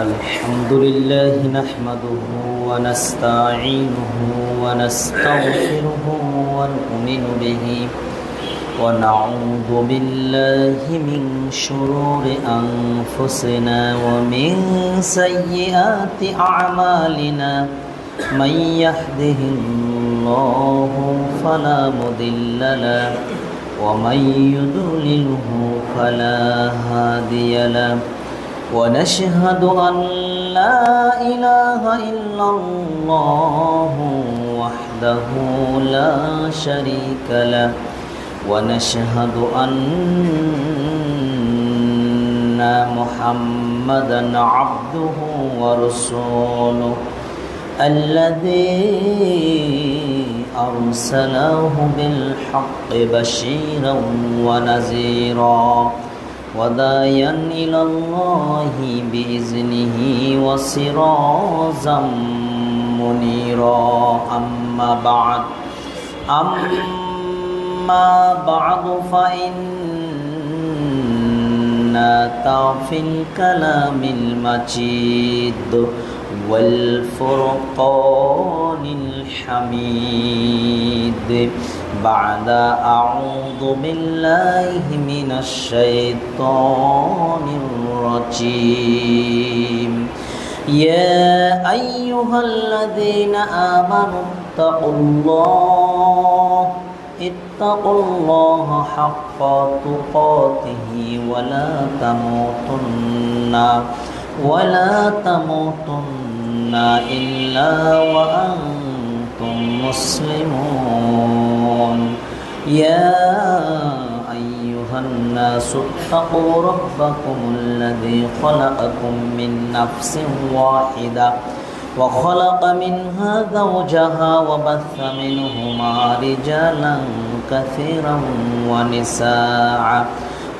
الحمد لله نحمده ونستعينه ونستغفره ونؤمن به ونعوذ بالله من شرور أنفسنا ومن سيئات أعمالنا من يهده الله فلا مضل له ومن يضلله فلا هادي له ونشهد أن لا إله إلا الله وحده لا شريك له ونشهد أن محمدا عبده ورسوله الذي أرسله بالحق بشيرا ونذيرا وداعيا إلى الله بإذنه وسراجا منيرا أما بعد فإن في الكلام المجيد والفرقان الحميد بعد أعوذ بالله من الشيطان الرجيم يا أيها الذين آمنوا اتقوا الله حق تقاته ولا تموتن إلا وأنتم مسلمون يا أيها الناس اتقوا ربكم الذي خلقكم من نفس واحدة وخلق منها زوجها وبث منهما رجالا كثيرا ونساء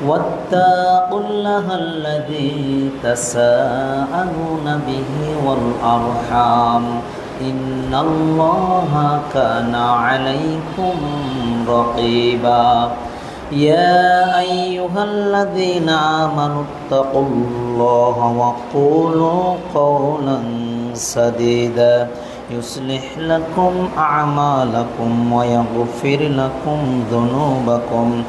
واتقوا الله الذي تساءلون به والأرحام إن الله كان عليكم رقيبا يا أيها الذين آمنوا اتقوا الله وقولوا قولا سديدا يصلح لكم أعمالكم ويغفر لكم ذنوبكم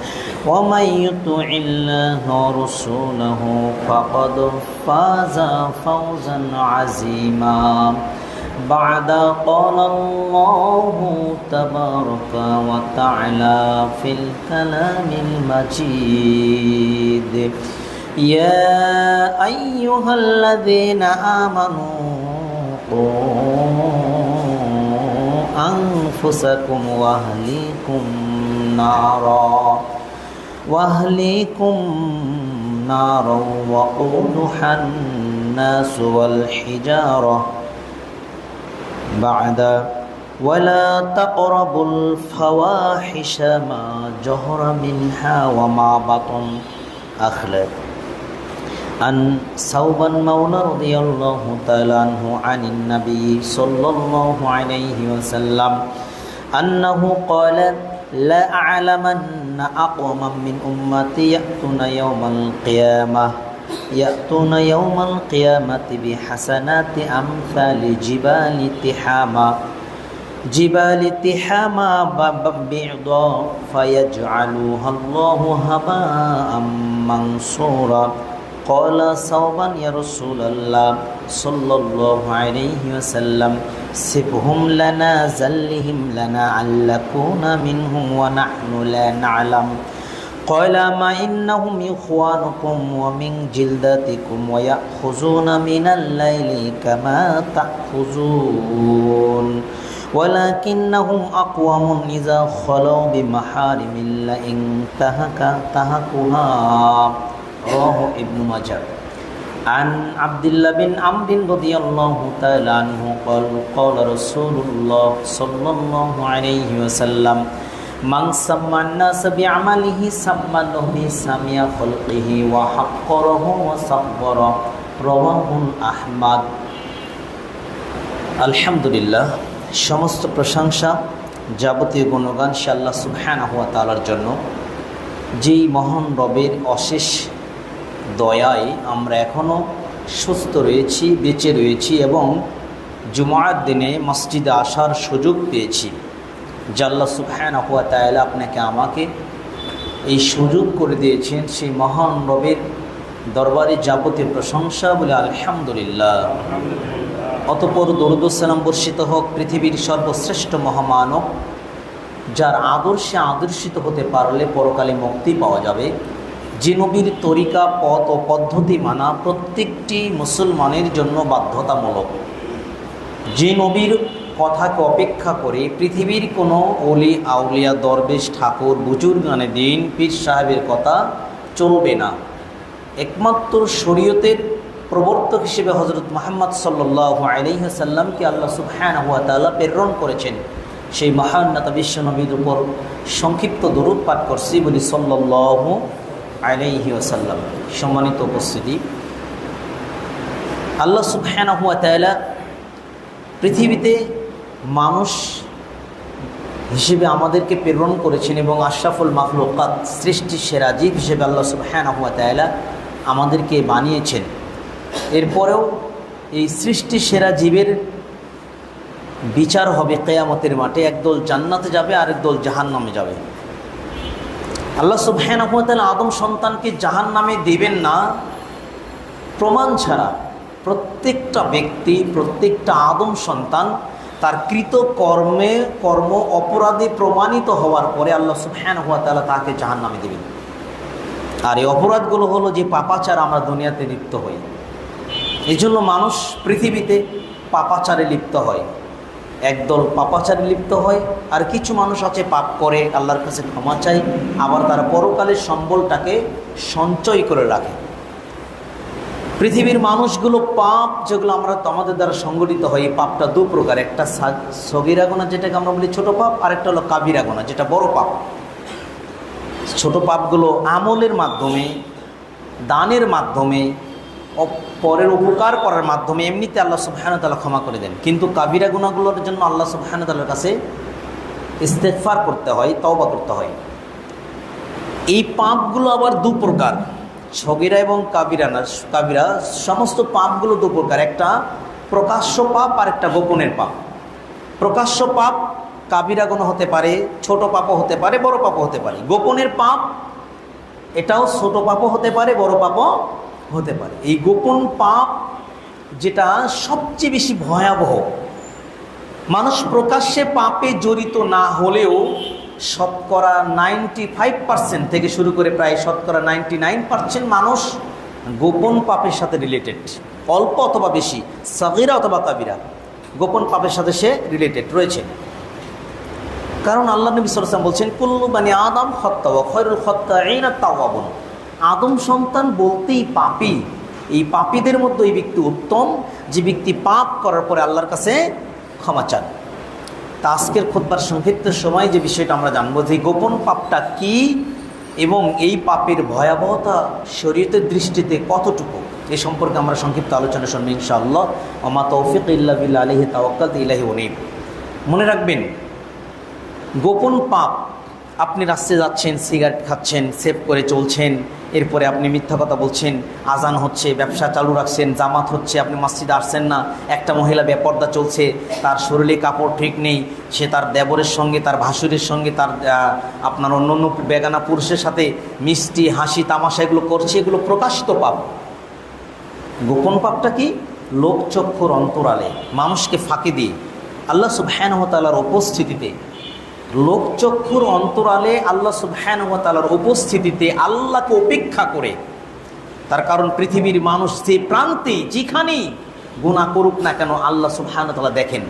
ومن يطع الله ورسوله فقد فاز فوزا عظيما بعد قال الله تبارك وتعالى في الكلام المجيد يا أيها الذين آمنوا أنفسكم وأهليكم نارا وقودها الناس والحجارة بعد ولا تقربوا الفواحش ما ظهر منها وما بطن أخلق عن ثوبان مولى رضي الله تعالى عنه عن النبي صلى الله عليه وسلم أنه قال لا أعلمن أقوما من أمتي يأتون يوم القيامة بحسنات أمثال جبال تحامى بيضاء فيجعلها الله هباء منصورا قال ثوبان يا رسول الله صلى الله عليه وسلم سبهم لنا زلهم لنا علكون منهم ونحن لا نعلم قال ما إنهم إخوانكم ومن جلدتكم ويأخذون من الليل كما تأخذون ولكنهم أقوم إذا خلوا بمحارم الله انتهكوها رواه ابن ماجه عن عبد الله بن عمرو رضي الله تعالى عنه قال رسول الله صلى الله عليه وسلم من سمى الناس بعمله سمى الله بسمي خلقه وحقره وصبره رواه أحمد الحمد لله সমস্ত প্রশংসা যাবতীয় গুণগান সে আল্লাহ সুবহানাহু ওয়া তাআলার জন্য, যেই মহান রবের অশেষ দয়ায় আমরা এখনও সুস্থ রয়েছি, বেঁচে রয়েছি এবং জুমার দিনে মসজিদে আসার সুযোগ পেয়েছি। আল্লাহ সুবহানাহু ওয়া তাআলা আপনাকে আমাকে এই সুযোগ করে দিয়েছেন, সেই মহান রবের দরবারে যাবতীয় প্রশংসা বলে আলহামদুলিল্লাহ। অতঃপর দরুদ ও সালাম বর্ষিত হোক পৃথিবীর সর্বশ্রেষ্ঠ মহামানব, যার আদর্শে আদর্শিত হতে পারলে পরকালে মুক্তি পাওয়া যাবে, যে নবীর তরিকা, পথ ও পদ্ধতি মানা প্রত্যেকটি মুসলমানের জন্য বাধ্যতামূলক, যে নবীর কথাকে অপেক্ষা করে পৃথিবীর কোনো অলি আউলিয়া, দরবেশ, ঠাকুর, বুজুর্গানে দিন, পীর সাহেবের কথা চলবে না। একমাত্র শরীয়তের প্রবর্তক হিসেবে হযরত মুহাম্মদ সাল্লাল্লাহু আলাইহি ওয়াসাল্লামকে আল্লাহ সুবহানাহু ওয়া তাআলা প্রেরণ করেছেন। সেই মহান নেতা বিশ্ব নবীর উপর সংক্ষিপ্ত দরুদ পাঠ করছি বলি সাল্লাল্লাহু আলাইহি ওয়াসাল্লাম। সম্মানিত উপস্থিতি, আল্লাহ সুবহানাহু ওয়া তাআলা পৃথিবীতে মানুষ হিসেবে আমাদেরকে প্রেরণ করেছেন এবং আশরাফুল মাখলুকাত, সৃষ্টির সেরা জীব হিসেবে আল্লাহ সুবহানাহু ওয়া তাআলা আমাদেরকে বানিয়েছেন। এরপরেও এই সৃষ্টির সেরা জীবের বিচার হবে কিয়ামতের মাঠে। একদল জান্নাতে যাবে, আরেক দল জাহান্নামে যাবে। আল্লাহ সুবহানাহু ওয়া তাআলা আদম সন্তানকে জাহান্নামে দেবেন না প্রমাণ ছাড়া। প্রত্যেকটা ব্যক্তি, প্রত্যেকটা আদম সন্তান তার কৃত কর্ম অপরাধে প্রমাণিত হওয়ার পরে আল্লাহ সুবহানাহু ওয়া তাআলা তাকে জাহান্নামে দেবেন। আর এই অপরাধগুলো হলো যে পাপাচার আমরা দুনিয়াতে লিপ্ত হই। এই জন্য মানুষ পৃথিবীতে পাপাচারে লিপ্ত হয়। একদল পাপাচারে লিপ্ত হয়, আর কিছু মানুষ আছে পাপ করে আল্লাহর কাছে ক্ষমা চায়, আবার তারা পরকালের সম্বলটাকে সঞ্চয় করে রাখে। পৃথিবীর মানুষগুলো পাপ যেগুলো আমাদের দ্বারা সংগঠিত হয়, এই পাপটা দু প্রকার। একটা সগীরা গুনাহ, যেটাকে আমরা বলি ছোট পাপ, আর একটা হলো কাবিরা গুনাহ, যেটা বড় পাপ। ছোট পাপগুলো আমলের মাধ্যমে, দানের মাধ্যমে, পরের উপকার করার মাধ্যমে এমনিতে আল্লাহ সুবহানাহু ওয়া তাআলা ক্ষমা করে দেন। কিন্তু কাবিরা গুনাহগুলোর জন্য আল্লাহ সুবহানাহু ওয়া তাআলার কাছে ইস্তেগফার করতে হয়, তওবা করতে হয়। এই পাপগুলো আবার দু প্রকার, সগীরা এবং কাবিরা। সমস্ত পাপগুলো দু প্রকার, একটা প্রকাশ্য পাপ আর একটা গোপনের পাপ। প্রকাশ্য পাপ কাবিরা গুনাহ হতে পারে, ছোট পাপও হতে পারে, বড় পাপও হতে পারে। গোপনের পাপ এটাও ছোট পাপও হতে পারে, বড় পাপও হতে পারে। এই গোপন পাপ যেটা সবচেয়ে বেশি ভয়াবহ, মানুষ প্রকাশ্যে পাপে জড়িত না হলেও শতকরা 95% থেকে শুরু করে প্রায় শতকরা 99% মানুষ গোপন পাপের সাথে রিলেটেড, অল্প অথবা বেশি, সগীরা অথবা কাবিরা, গোপন পাপের সাথে সে রিলেটেড রয়েছে। কারণ আল্লাহ নবী সাল্লাল্লাহু আলাইহি ওয়াসাল্লাম বলছেন, কুল্লু বানি আদম খাত্তা ওয়া খায়রুল খাত্তাঈনা আত-তাওয়াবুন। আদম সন্তান বলতেই পাপী। এই পাপীদের মধ্যে এই ব্যক্তি উত্তম, যে ব্যক্তি পাপ করার পরে আল্লাহর কাছে ক্ষমা চান। তা আজকের খুতবার সংক্ষিপ্ত সময় যে বিষয়টা আমরা জানবো, যে গোপন পাপটা কি এবং এই পাপের ভয়াবহতা শরীয়তের দৃষ্টিতে কতটুকু, এ সম্পর্কে আমরা সংক্ষিপ্ত আলোচনা শুনবো ইনশাআল্লাহ। ওয়া মা তাওফীক ইল্লা বিল্লাহ, আলাইহি তাওয়াক্কালতু ইলাইহি উনীব। মনে রাখবেন, গোপন পাপ, আপনি রাস্তায় যাচ্ছেন, সিগারেট খাচ্ছেন, সেভ করে চলছেন, এরপরে আপনি মিথ্যা কথা বলছেন, আজান হচ্ছে, ব্যবসা চালু রাখছেন, জামাত হচ্ছে, আপনি মসজিদে আসছেন না, একটা মহিলা বেপর্দা চলছে, তার শরীরে কাপড় ঠিক নেই, সে তার দেবরের সঙ্গে, তার ভাসুরের সঙ্গে, তার আপনার অন্য অন্য বেগানা পুরুষের সাথে মিষ্টি হাসি তামাশা এগুলো করছে, এগুলো প্রকাশিত পাপ। গোপন পাপটা কি? লোকচক্ষুর অন্তরালে, মানুষকে ফাঁকি দিয়ে, আল্লাহ সুবহানাহু ওয়া তাআলার উপস্থিতিতে, লোকচক্ষুর অন্তরালে আল্লাহ সুবহানাহু ওয়া তাআলার উপস্থিতিতে আল্লাহকে উপেক্ষা করে। তার কারণ পৃথিবীর মানুষ যে প্রান্তে যেখানেই গুনাহ করুক না কেন আল্লাহ সুবহানাহু ওয়া তাআলা দেখেন,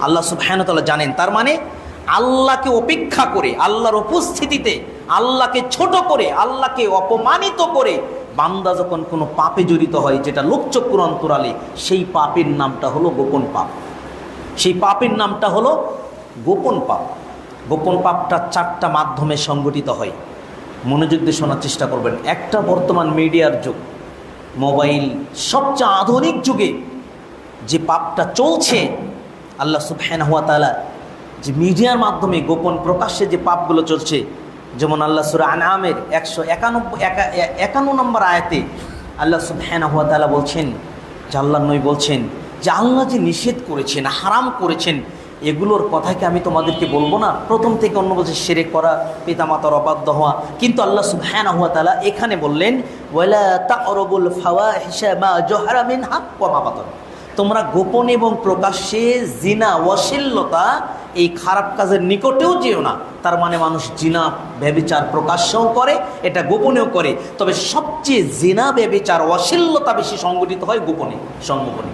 আল্লাহ সুবহানাহু ওয়া তাআলা জানেন। তার মানে আল্লাহকে উপেক্ষা করে, আল্লাহর উপস্থিতিতে আল্লাহকে ছোট করে, আল্লাহকে অপমানিত করে বান্দা যখন কোনো পাপে জড়িত হয়, যেটা লোকচক্ষুর অন্তরালে, সেই পাপের নামটা হলো গোপন পাপ। সেই পাপের নামটা হলো গোপন পাপ। গোপন পাপটা 4টা মাধ্যমে সংগঠিত হয়। মনোযোগ দিয়ে শোনার চেষ্টা করবেন। একটা বর্তমান মিডিয়ার যুগ, মোবাইল, সবচেয়ে আধুনিক যুগে যে পাপটা চলছে, আল্লাহ সুবহানাহু ওয়া তাআলা যে মিডিয়ার মাধ্যমে গোপন প্রকাশ্যে যে পাপগুলো চলছে, যেমন আল্লাহ সূরা আনআমের 151 নম্বর আয়াতে আল্লাহ সুবহানাহু ওয়া তাআলা বলছেন, যে আল্লাহর নবী বলছেন যে আল্লাহ যে নিষেধ করেছেন, হারাম করেছেন, এগুলোর কথা কি আমি তোমাদেরকে বলবো না? প্রথম থেকে অন্য বলছে শিরক করা, পিতামাতার অবাধ্য হওয়া। কিন্তু আল্লাহ সুবহানাহু ওয়া তাআলা এখানে বললেন ওয়ালা তাকরাবুল ফাওয়াহিশা মা জহরা মিনহা ওয়া মা বাতান, তোমরা গোপনে এবং প্রকাশ্যে জিনা, অশ্লীলতা, এই খারাপ কাজের নিকটেও যেও না। তার মানে মানুষ জিনা ব্যভিচার প্রকাশ্যেও করে, এটা গোপনেও করে। তবে সবচেয়ে জিনা ব্যভিচার অশ্লীলতা বেশি সংগঠিত হয় গোপনে, সংগোপনে।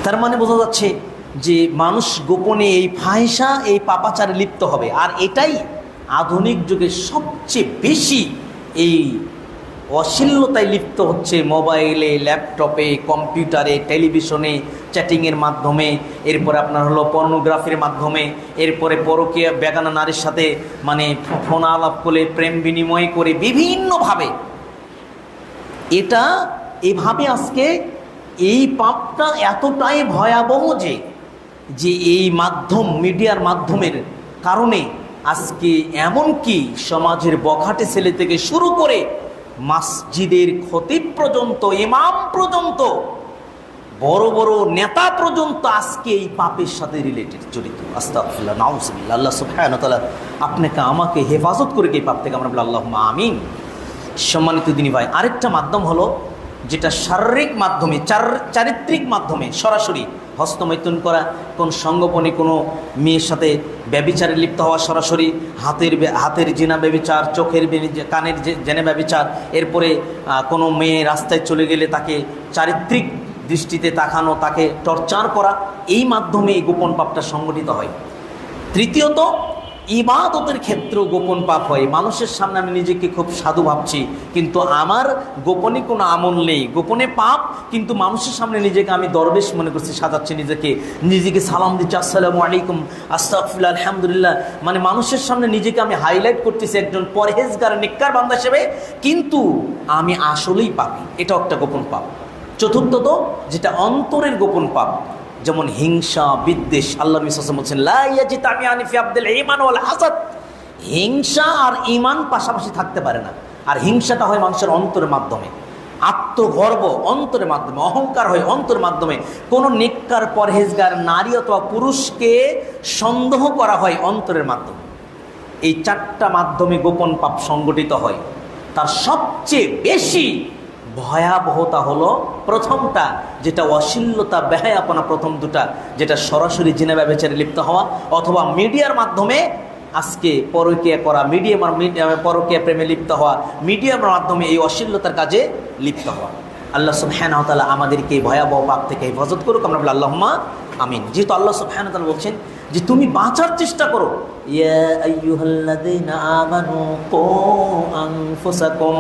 তার মানে বোঝা যাচ্ছে যে মানুষ গোপনে এই ফাহিশা, এই পাপাচারে লিপ্ত হবে। আর এটাই আধুনিক যুগে সবচেয়ে বেশি এই অশ্লীলতায় লিপ্ত হচ্ছে মোবাইলে, ল্যাপটপে, কম্পিউটারে, টেলিভিশনে, চ্যাটিংয়ের মাধ্যমে, এরপরে আপনার হলো পর্নোগ্রাফির মাধ্যমে, এরপরে পরকীয়া বেগানা নারীর সাথে মানে ফোন আলাপ করে, প্রেম বিনিময় করে, বিভিন্নভাবে এটা এভাবে আজকে এই পাপটা এতটাই ভয়াবহ যে এই মাধ্যম, মিডিয়ার মাধ্যমের কারণে আজকে এমনকি সমাজের বখাটে ছেলে থেকে শুরু করে মসজিদের খতিব পর্যন্ত, ইমাম পর্যন্ত, বড় বড় নেতা পর্যন্ত আজকে এই পাপের সাথে রিলেটেড, জড়িত। আস্তাগফিরুল্লাহ, নাউযুবিল্লাহ। আল্লাহ সুবহানাহু ওয়া তাআলা আপনাকে আমাকে হেফাজত করে এই পাপ থেকে, আমরা বলি আল্লাহুম্মা আমিন। সম্মানিত দিনী ভাই, আরেকটা মাধ্যম হলো যেটা শারীরিক মাধ্যমে, চারিত্রিক মাধ্যমে সরাসরি হস্তমৈথুন করা, কোন সঙ্গোপনে কোনো মেয়ের সাথে ব্যভিচারে লিপ্ত হওয়া, সরাসরি হাতের জিনা ব্যভিচার, চোখের কানের জেনে ব্যভিচার, এরপরে কোনো মেয়ে রাস্তায় চলে গেলে তাকে চারিত্রিক দৃষ্টিতে তাকানো, তাকে টর্চার করা, এই মাধ্যমে এই গোপন পাপটা সংগঠিত হয়। তৃতীয়ত, ইবাদতের ক্ষেত্রেও গোপন পাপ হয়। মানুষের সামনে আমি নিজেকে খুব সাধু ভাবছি, কিন্তু আমার গোপনে কোনো আমল নেই, গোপনে পাপ, কিন্তু মানুষের সামনে নিজেকে আমি দরবেশ মনে করছি, সাজাচ্ছি নিজেকে সালাম দিচ্ছি, আসসালামু আলাইকুম, আস্তাগফিরুল্লাহ, আলহামদুলিল্লাহ, মানে মানুষের সামনে নিজেকে আমি হাইলাইট করতেছি একজন পরহেজগার, নেককার বান্দা হিসেবে, কিন্তু আমি আসলেই পাপী। এটাও একটা গোপন পাপ। চতুর্থত, যেটা অন্তরের গোপন পাপ, যেমন হিংসা, বিদ্বেষ। আল্লাহ নবী সাল্লাল্লাহু আলাইহি ওয়াসাল্লাম বলেছেন লা ইয়াজতামিআনি ফি আবদিল ঈমান ওয়াল হাসাদ, হিংসা আর ঈমান পাশাপাশি থাকতে পারে না। আর হিংসাটা হয় মানুষের অন্তরের মাধ্যমে, আত্মগর্ব অন্তরের মাধ্যমে, অহংকার হয় অন্তরের মাধ্যমে, কোনো নেককার পরহেজগার নারী অথবা পুরুষকে সন্দেহ করা হয় অন্তরের মাধ্যমে। এই চারটা মাধ্যমে গোপন পাপ সংগঠিত হয়। তার সবচেয়ে বেশি ভয়াবহতা হলো প্রথমটা, যেটা অশ্লীলতা, বেহায়াপনা, প্রথম দুটা, যেটা সরাসরি জিনা ব্যভিচারে লিপ্ত হওয়া, অথবা মিডিয়ার মাধ্যমে আজকে পরকীয়া করা, পরকীয়া প্রেমে লিপ্ত হওয়া, মিডিয়ার মাধ্যমে এই অশ্লীলতার কাজে লিপ্ত হওয়া। আল্লাহ সুবহানাহু ওয়া তাআলা আমাদেরকে এই ভয়াবহ পাপ থেকে হেফাজত করুক, আমরা বলি আল্লাহুম্মা আমিন। যেহেতু আল্লাহ সুবহানাহু ওয়া তাআলা বলছেন যে তুমি বাঁচার চেষ্টা করো, ইয়া আইয়ুহাল্লাযীনা আমানু কু আনফুসাকুম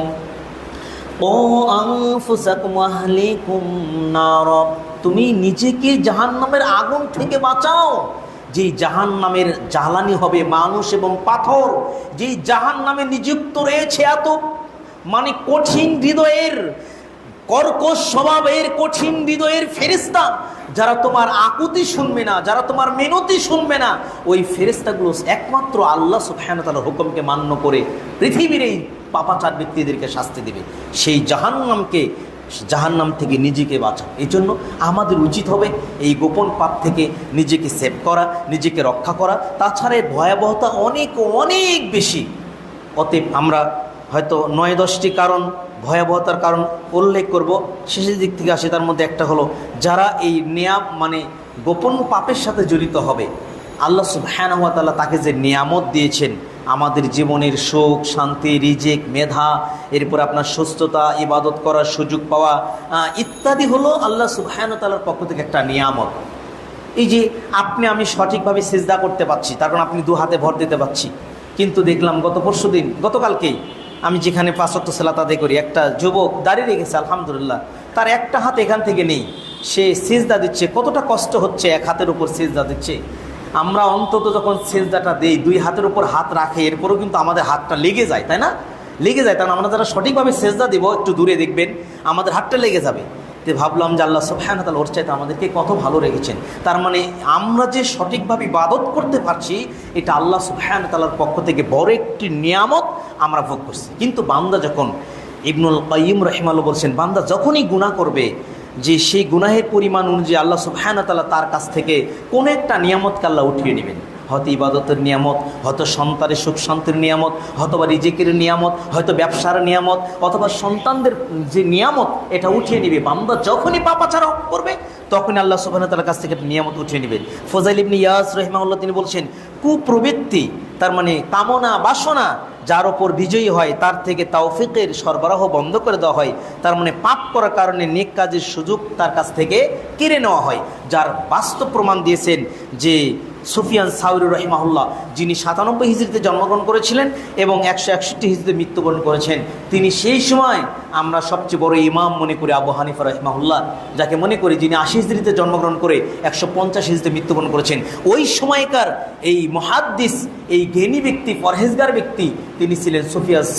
তুমি নিজেকে জাহান্নামের আগুন থেকে বাঁচাও। যেই জাহান্নামের জ্বালানি হবে মানুষ এবং পাথর, যেই জাহান্নামে নিযুক্ত রয়েছে এত মানে কঠিন হৃদয়ের, কর্কশ স্বভাবের, কঠিন হৃদয়ের ফেরেশতা, যারা তোমার আকুতি শুনবে না, যারা তোমার মিনতি শুনবে না, ওই ফেরেশতাগুলো একমাত্র আল্লাহ সুবহানাহু ওয়া তাআলার হুকুমকে মান্য করে পৃথিবীর এই পাপাচার ব্যক্তিদেরকে শাস্তি দেবে। সেই জাহান্নাম থেকে নিজেকে বাঁচাও। এই জন্য আমাদের উচিত হবে এই গোপন পাপ থেকে নিজেকে সেভ করা, নিজেকে রক্ষা করা। তাছাড়া এর ভয়াবহতা অনেক অনেক বেশি। অতএব আমরা হয়তো ৯-১০টি কারণ, ভয়াবহতার কারণ উল্লেখ করব, শেষের দিক থেকে আসে। তার মধ্যে একটা হলো, যারা এই মানে গোপন পাপের সাথে জড়িত হবে, আল্লাহ সুবহানাহু ওয়া তাআলা তাকে যে নিয়ামত দিয়েছেন, আমাদের জীবনের সুখ, শান্তি, রিজিক, মেধা, এরপর আপনার সুস্থতা, ইবাদত করার সুযোগ পাওয়া ইত্যাদি হলো আল্লাহ সুবহানাহু ওয়া তাআলার পক্ষ থেকে একটা নিয়ামত। এই যে আমি সঠিকভাবে সিজদা করতে পারছি, তার কারণ আপনি 2 হাতে ভর দিতে পারছি। কিন্তু দেখলাম গতকালকেই আমি যেখানে 5 ওয়াক্ত সালাত আদায় করি, একটা যুবক দাঁড়িয়ে রেখেছে, আলহামদুলিল্লাহ, তার একটা হাত এখান থেকে নেই, সে সিজদা দিচ্ছে। কতটা কষ্ট হচ্ছে, এক হাতের উপর সিজদা দিচ্ছে। আমরা অন্তত যখন সিজদাটা দেই 2 হাতের উপর হাত রাখে, এরপরেও কিন্তু আমাদের হাতটা লেগে যায়, তাই না? লেগে যায়। কারণ আমরা যারা সঠিকভাবে সিজদা দেব, একটু দূরে দেখবেন আমাদের হাতটা লেগে যাবে। তো ভাবলাম যে আল্লাহ সুবহানাহু ওয়া তাআলা ওর চাইতে আমাদেরকে কত ভালো রেখেছেন। তার মানে আমরা যে সঠিকভাবে ইবাদত করতে পারছি, এটা আল্লাহ সুবহানাহু ওয়া তাআলার পক্ষ থেকে বড় একটি নিয়ামত আমরা ভোগ করছি। কিন্তু বান্দা যখন ইবনুল কাইয়িম রাহিমাহুল্লাহ বলছেন, বান্দা যখনই গুনাহ করবে, যে সেই গুনাহের পরিমাণ অনুযায়ী আল্লাহ সুবহানাহু ওয়া তাআলা তার কাছ থেকে কোনো একটা নিয়ামতকে আল্লাহ উঠিয়ে নেবেন। হয়তো ইবাদতের নিয়ামত, হয়তো সন্তানের সুখ শান্তির নিয়ামত, হয়তো বা রিজিকের নিয়ামত, হয়তো ব্যবসার নিয়ামত, অথবা সন্তানদের যে নিয়ামত এটা উঠিয়ে নেবে। বান্দা যখনই পাপাচার করবে তখনই আল্লাহ সুবহানাহু ওয়া তাআলার কাছ থেকে একটা নিয়ামত উঠিয়ে নেবেন। ফজাইল ইবনে ইয়াস রাহিমাহুল্লাহ তিনি বলছেন, কুপ্রবৃত্তি তার মানে কামনা বাসনা যার ওপর বিজয়ী হয় তার থেকে তাওফিকের সরবরাহ বন্ধ করে দেওয়া হয়। তার মানে পাপ করার কারণে নেক কাজের সুযোগ তার কাছ থেকে কেড়ে নেওয়া হয়। যার বাস্তব প্রমাণ দিয়েছেন যে সুফিয়ান সাউরি রাহিমাহুল্লাহ, যিনি 97 হিজরিতে জন্মগ্রহণ করেছিলেন এবং 161 হিজরিতে মৃত্যুবরণ করেছেন। তিনি সেই সময় আমরা সবচেয়ে বড় ইমাম মনে করি আবু হানিফা রাহিমাহুল্লাহ, যাকে মনে করি যিনি 80 হিজরিতে জন্মগ্রহণ করে 150 হিজরিতে মৃত্যুবরণ করেছেন। ওই সময়কার এই মুহাদ্দিস, এই জ্ঞানী ব্যক্তি, পরহেজগার ব্যক্তি তিনি ছিলেন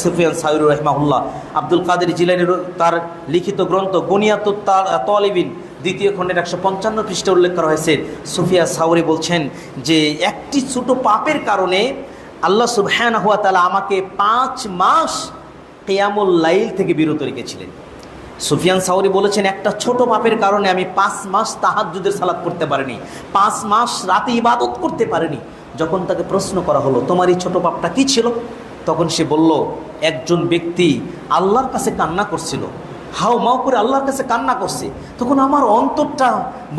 সুফিয়ান সাউরি রাহিমাহুল্লাহ। আব্দুল কাদের জিলানীর তার লিখিত গ্রন্থ গুনিয়াতুত তালিবিন দ্বিতীয় খণ্ডের 155 পৃষ্ঠা উল্লেখ করা হয়েছে। সুফিয়ান সাউরি বলছেন যে একটি ছোট পাপের কারণে আল্লাহ সুবহানাহু ওয়া তাআলা আমাকে 5 মাস কিয়ামুল লাইল থেকে বিরত রেখেছিলেন। সুফিয়ান সাউরি বলেছেন, একটা ছোট পাপের কারণে আমি 5 মাস তাহাজ্জুদের সালাত করতে পারিনি, 5 মাস রাতে ইবাদত করতে পারিনি। যখন তাকে প্রশ্ন করা হলো, তোমার এই ছোট পাপটা কি ছিল? তখন সে বলল, একজন ব্যক্তি আল্লাহর কাছে কান্না করছিল, হাও মাও করে আল্লাহর কাছে কান্না করছে। তখন আমার অন্তরটা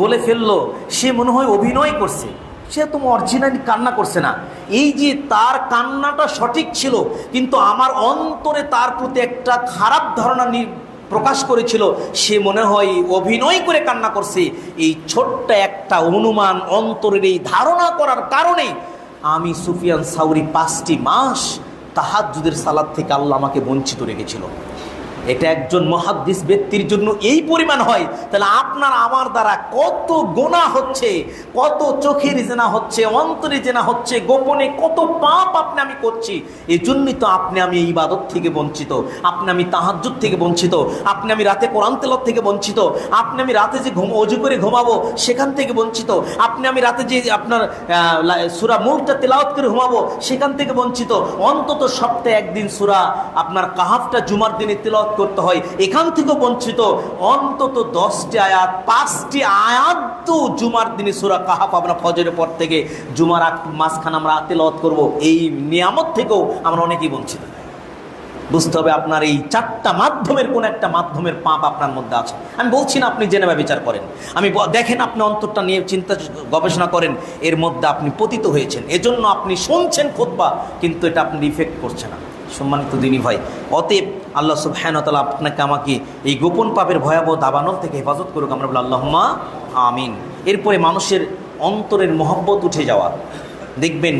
বলে ফেললো সে মনে হয় অভিনয় করছে, সে তো অরিজিনালি কান্না করছে না। এই যে তার কান্নাটা সঠিক ছিল, কিন্তু আমার অন্তরে তার প্রতি একটা খারাপ ধারণা প্রকাশ করেছিল, সে মনে হয় অভিনয় করে কান্না করছে। এই ছোট্ট একটা অনুমান, অন্তরের এই ধারণা করার কারণে আমি সুফিয়ান সাউরি 5টি মাস তাহাজ্জুদের সালাত থেকে আল্লাহ আমাকে বঞ্চিত রেখেছিল। এটা একজন মুহাদ্দিস ব্যক্তির জন্য এই পরিমাণ হয়, তাহলে আপনার আমার দ্বারা কত গুনাহ হচ্ছে, কত চোখের জেনা হচ্ছে, অন্তরে জেনা হচ্ছে, গোপনে কত পাপ আমি করছি। এই জন্যই তো আমি এই ইবাদত থেকে বঞ্চিত, আমি তাহাজ্জুদ থেকে বঞ্চিত, আমি রাতে কোরআন তেলাওয়াত থেকে বঞ্চিত, আমি রাতে যে অজু করে ঘুমাবো সেখান থেকে বঞ্চিত, আমি রাতে যে আপনার সূরা মুলকটা তেলাওয়াত করে ঘুমাবো সেখান থেকে বঞ্চিত। অন্তত সপ্তাহে একদিন সূরা আপনার কাহাফটা জুমার দিনে তেলাওয়াত করতে হয়, এখান থেকে বঞ্চিত। অন্তত 10টি আয়াত, 5টি আয়াত তো জুমার দিনে সূরা কাহাফ আমরা ফজরের পর থেকে জুমার মাঝখানে আমরা তেলাওয়াত করব, এই নিয়ামত থেকেও আমরা অনেকেই বঞ্চিত। বুঝতে হবে আপনার এই 4টা মাধ্যমের কোন একটা মাধ্যমের পাপ আপনার মধ্যে আছে। আমি বলছি না আপনি জেনে বিচার করেন, আমি দেখেন আপনি অন্তরটা নিয়ে চিন্তা গবেষণা করেন, এর মধ্যে আপনি পতিত হয়েছেন। এজন্য আপনি শুনছেন খুতবা, কিন্তু এটা আপনার ইফেক্ট করছে না। সম্মানিত দিনী ভাই, অতএব আল্লাহ সুবহানাহু ওয়া তাআলা আপনাকে আমাকে এই গোপন পাপের ভয়াবহ দাবানল থেকে হেফাজত করুক, আমরা বলি আল্লাহুম্মা আমিন। এরপরে মানুষের অন্তরের মহব্বত উঠে যাওয়া, দেখবেন